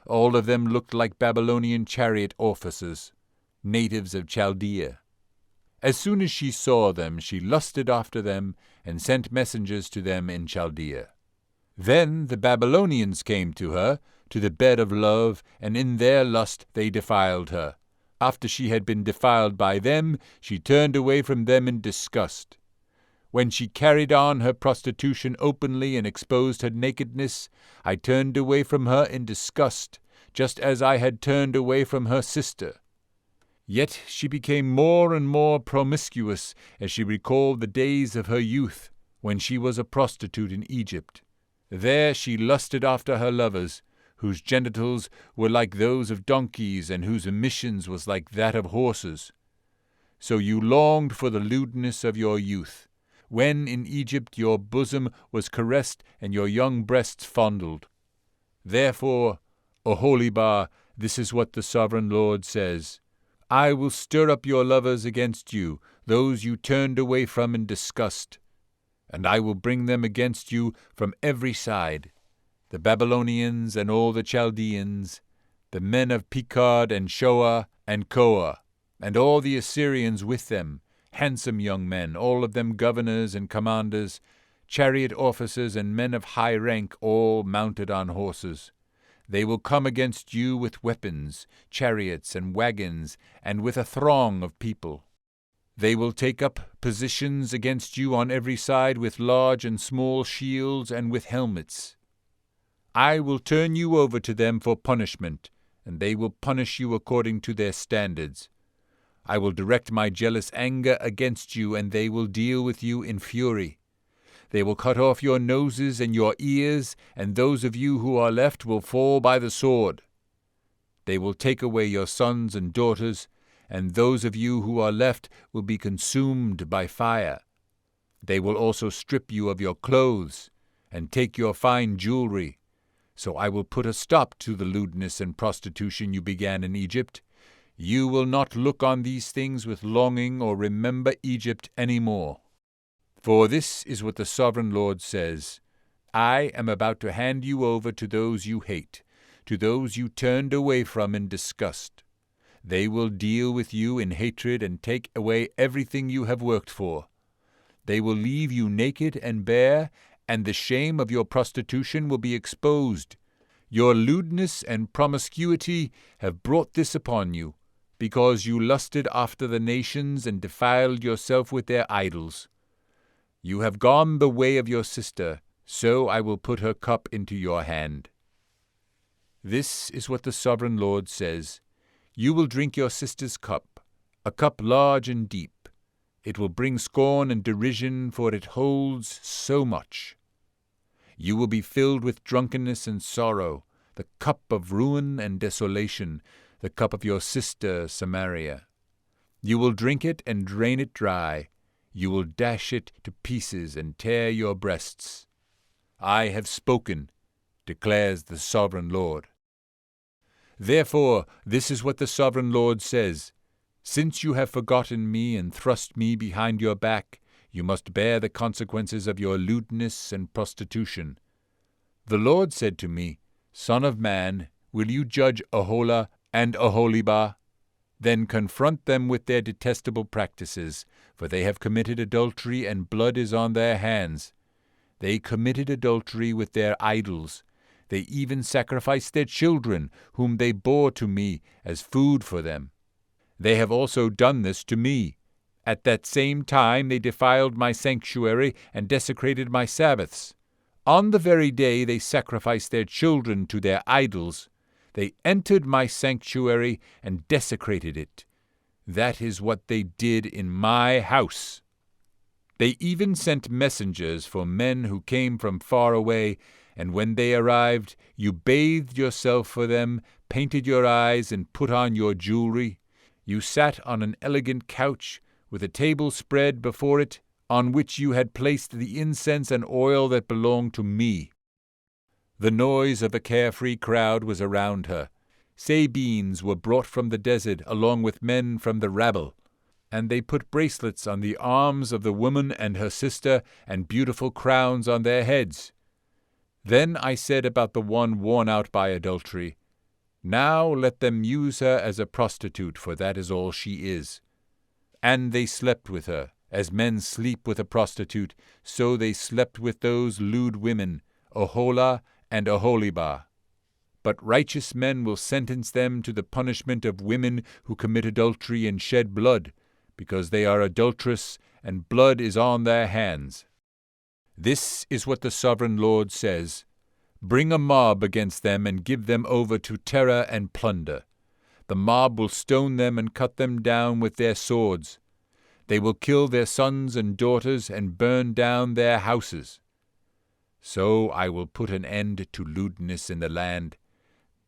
All of them looked like Babylonian chariot officers, natives of Chaldea. As soon as she saw them, she lusted after them and sent messengers to them in Chaldea. Then the Babylonians came to her, to the bed of love, and in their lust they defiled her. After she had been defiled by them, she turned away from them in disgust. When she carried on her prostitution openly and exposed her nakedness, I turned away from her in disgust, just as I had turned away from her sister. Yet she became more and more promiscuous as she recalled the days of her youth, when she was a prostitute in Egypt. There she lusted after her lovers, whose genitals were like those of donkeys, and whose emissions was like that of horses. So you longed for the lewdness of your youth, when in Egypt your bosom was caressed and your young breasts fondled. Therefore, Oholibah, this is what the Sovereign Lord says: I will stir up your lovers against you, those you turned away from in disgust, and I will bring them against you from every side, the Babylonians and all the Chaldeans, the men of Pekod and Shoa and Koa, and all the Assyrians with them, handsome young men, all of them governors and commanders, chariot officers and men of high rank, all mounted on horses. They will come against you with weapons, chariots and wagons, and with a throng of people. They will take up positions against you on every side with large and small shields and with helmets. I will turn you over to them for punishment, and they will punish you according to their standards. I will direct my jealous anger against you, and they will deal with you in fury. They will cut off your noses and your ears, and those of you who are left will fall by the sword. They will take away your sons and daughters, and those of you who are left will be consumed by fire. They will also strip you of your clothes, and take your fine jewelry. So I will put a stop to the lewdness and prostitution you began in Egypt. You will not look on these things with longing or remember Egypt any more. For this is what the Sovereign Lord says: I am about to hand you over to those you hate, to those you turned away from in disgust. They will deal with you in hatred and take away everything you have worked for. They will leave you naked and bare, and the shame of your prostitution will be exposed. Your lewdness and promiscuity have brought this upon you, because you lusted after the nations and defiled yourself with their idols. You have gone the way of your sister, so I will put her cup into your hand. This is what the Sovereign Lord says: You will drink your sister's cup, a cup large and deep. It will bring scorn and derision, for it holds so much. You will be filled with drunkenness and sorrow, the cup of ruin and desolation, the cup of your sister Samaria. You will drink it and drain it dry. You will dash it to pieces and tear your breasts. I have spoken, declares the Sovereign Lord. Therefore, this is what the Sovereign Lord says: Since you have forgotten me and thrust me behind your back, you must bear the consequences of your lewdness and prostitution. The Lord said to me, Son of man, will you judge Oholah and Oholibah? Then confront them with their detestable practices, for they have committed adultery and blood is on their hands. They committed adultery with their idols. They even sacrificed their children, whom they bore to me as food for them. They have also done this to me. At that same time they defiled my sanctuary and desecrated my Sabbaths. On the very day they sacrificed their children to their idols, they entered my sanctuary and desecrated it. That is what they did in my house. They even sent messengers for men who came from far away, and when they arrived, you bathed yourself for them, painted your eyes, and put on your jewelry. You sat on an elegant couch, with a table spread before it, on which you had placed the incense and oil that belonged to me. The noise of a carefree crowd was around her. Sabines were brought from the desert, along with men from the rabble, and they put bracelets on the arms of the woman and her sister, and beautiful crowns on their heads. Then I said about the one worn out by adultery, Now let them use her as a prostitute, for that is all she is. And they slept with her. As men sleep with a prostitute, so they slept with those lewd women, Oholah and Oholibah. But righteous men will sentence them to the punishment of women who commit adultery and shed blood, because they are adulterous, and blood is on their hands. This is what the sovereign Lord says. Bring a mob against them and give them over to terror and plunder. The mob will stone them and cut them down with their swords. They will kill their sons and daughters and burn down their houses. So I will put an end to lewdness in the land,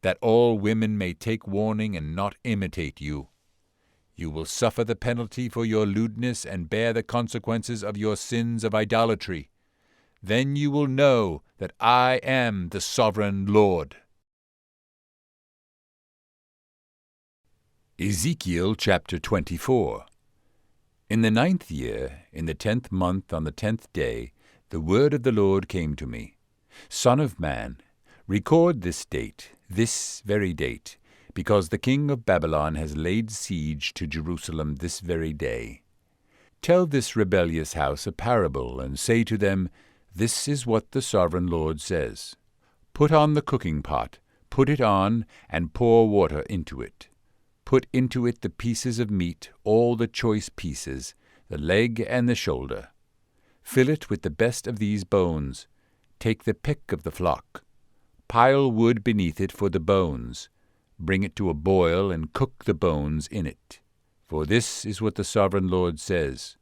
that all women may take warning and not imitate you. You will suffer the penalty for your lewdness and bear the consequences of your sins of idolatry. Then you will know that I am the sovereign Lord. Ezekiel chapter 24. In the 9th year, in the 10th month, on the 10th day, the word of the Lord came to me. Son of man, record this date, this very date, because the king of Babylon has laid siege to Jerusalem this very day. Tell this rebellious house a parable, and say to them, This is what the sovereign Lord says. Put on the cooking pot, put it on, and pour water into it. Put into it the pieces of meat, all the choice pieces, the leg and the shoulder. Fill it with the best of these bones. Take the pick of the flock. Pile wood beneath it for the bones. Bring it to a boil and cook the bones in it. For this is what the sovereign Lord says.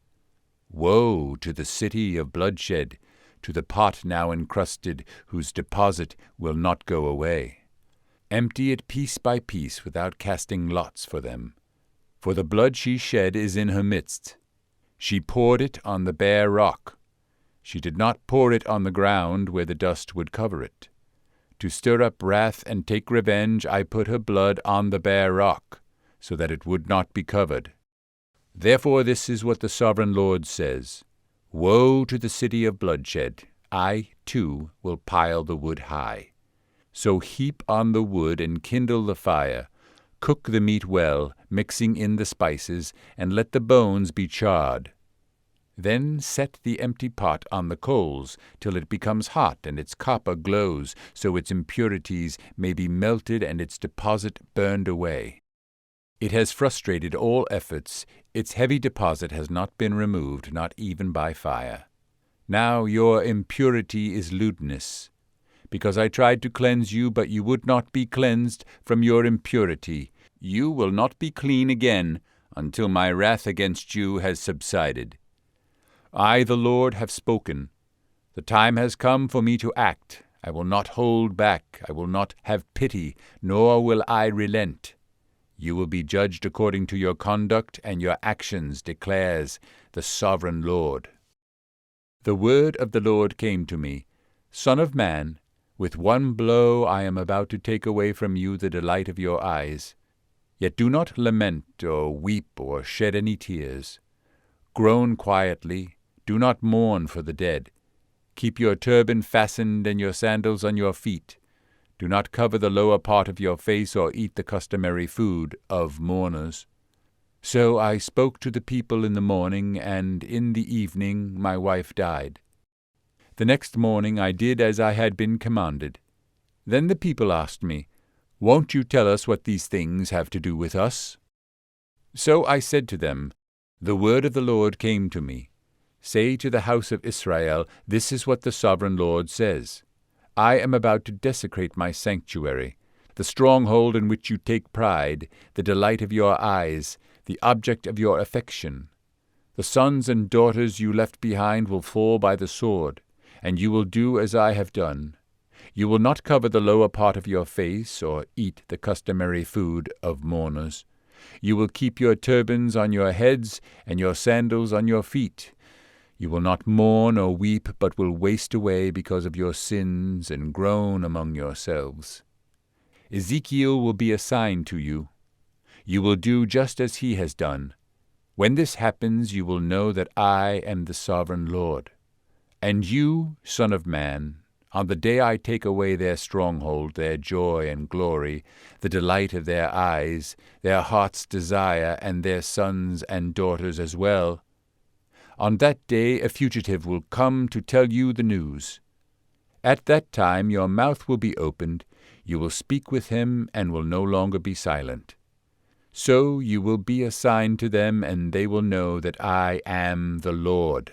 Woe to the city of bloodshed, to the pot now encrusted, whose deposit will not go away. Empty it piece by piece without casting lots for them. For the blood she shed is in her midst. She poured it on the bare rock. She did not pour it on the ground where the dust would cover it. To stir up wrath and take revenge, I put her blood on the bare rock, so that it would not be covered. Therefore this is what the sovereign Lord says. Woe to the city of bloodshed! I, too, will pile the wood high. So heap on the wood and kindle the fire. Cook the meat well, mixing in the spices, and let the bones be charred. Then set the empty pot on the coals till it becomes hot and its copper glows, so its impurities may be melted and its deposit burned away. It has frustrated all efforts. Its heavy deposit has not been removed, not even by fire. Now your impurity is lewdness. Because I tried to cleanse you, but you would not be cleansed from your impurity. You will not be clean again until my wrath against you has subsided. I, the Lord, have spoken. The time has come for me to act. I will not hold back. I will not have pity, nor will I relent. You will be judged according to your conduct and your actions, declares the sovereign Lord. The word of the Lord came to me, Son of man, with one blow I am about to take away from you the delight of your eyes. Yet do not lament or weep or shed any tears. Groan quietly, do not mourn for the dead. Keep your turban fastened and your sandals on your feet. Do not cover the lower part of your face or eat the customary food of mourners. So I spoke to the people in the morning, and in the evening my wife died. The next morning I did as I had been commanded. Then the people asked me, "Won't you tell us what these things have to do with us?" So I said to them, "The word of the Lord came to me. Say to the house of Israel, this is what the sovereign Lord says. I am about to desecrate my sanctuary, the stronghold in which you take pride, the delight of your eyes, the object of your affection. The sons and daughters you left behind will fall by the sword, and you will do as I have done. You will not cover the lower part of your face, or eat the customary food of mourners. You will keep your turbans on your heads, and your sandals on your feet. You will not mourn or weep, but will waste away because of your sins, and groan among yourselves. Ezekiel will be a sign to you. You will do just as he has done. When this happens, you will know that I am the sovereign Lord. And you, Son of man, on the day I take away their stronghold, their joy and glory, the delight of their eyes, their heart's desire, and their sons and daughters as well, on that day a fugitive will come to tell you the news. At that time your mouth will be opened, you will speak with him, and will no longer be silent. So you will be a sign to them, and they will know that I am the Lord.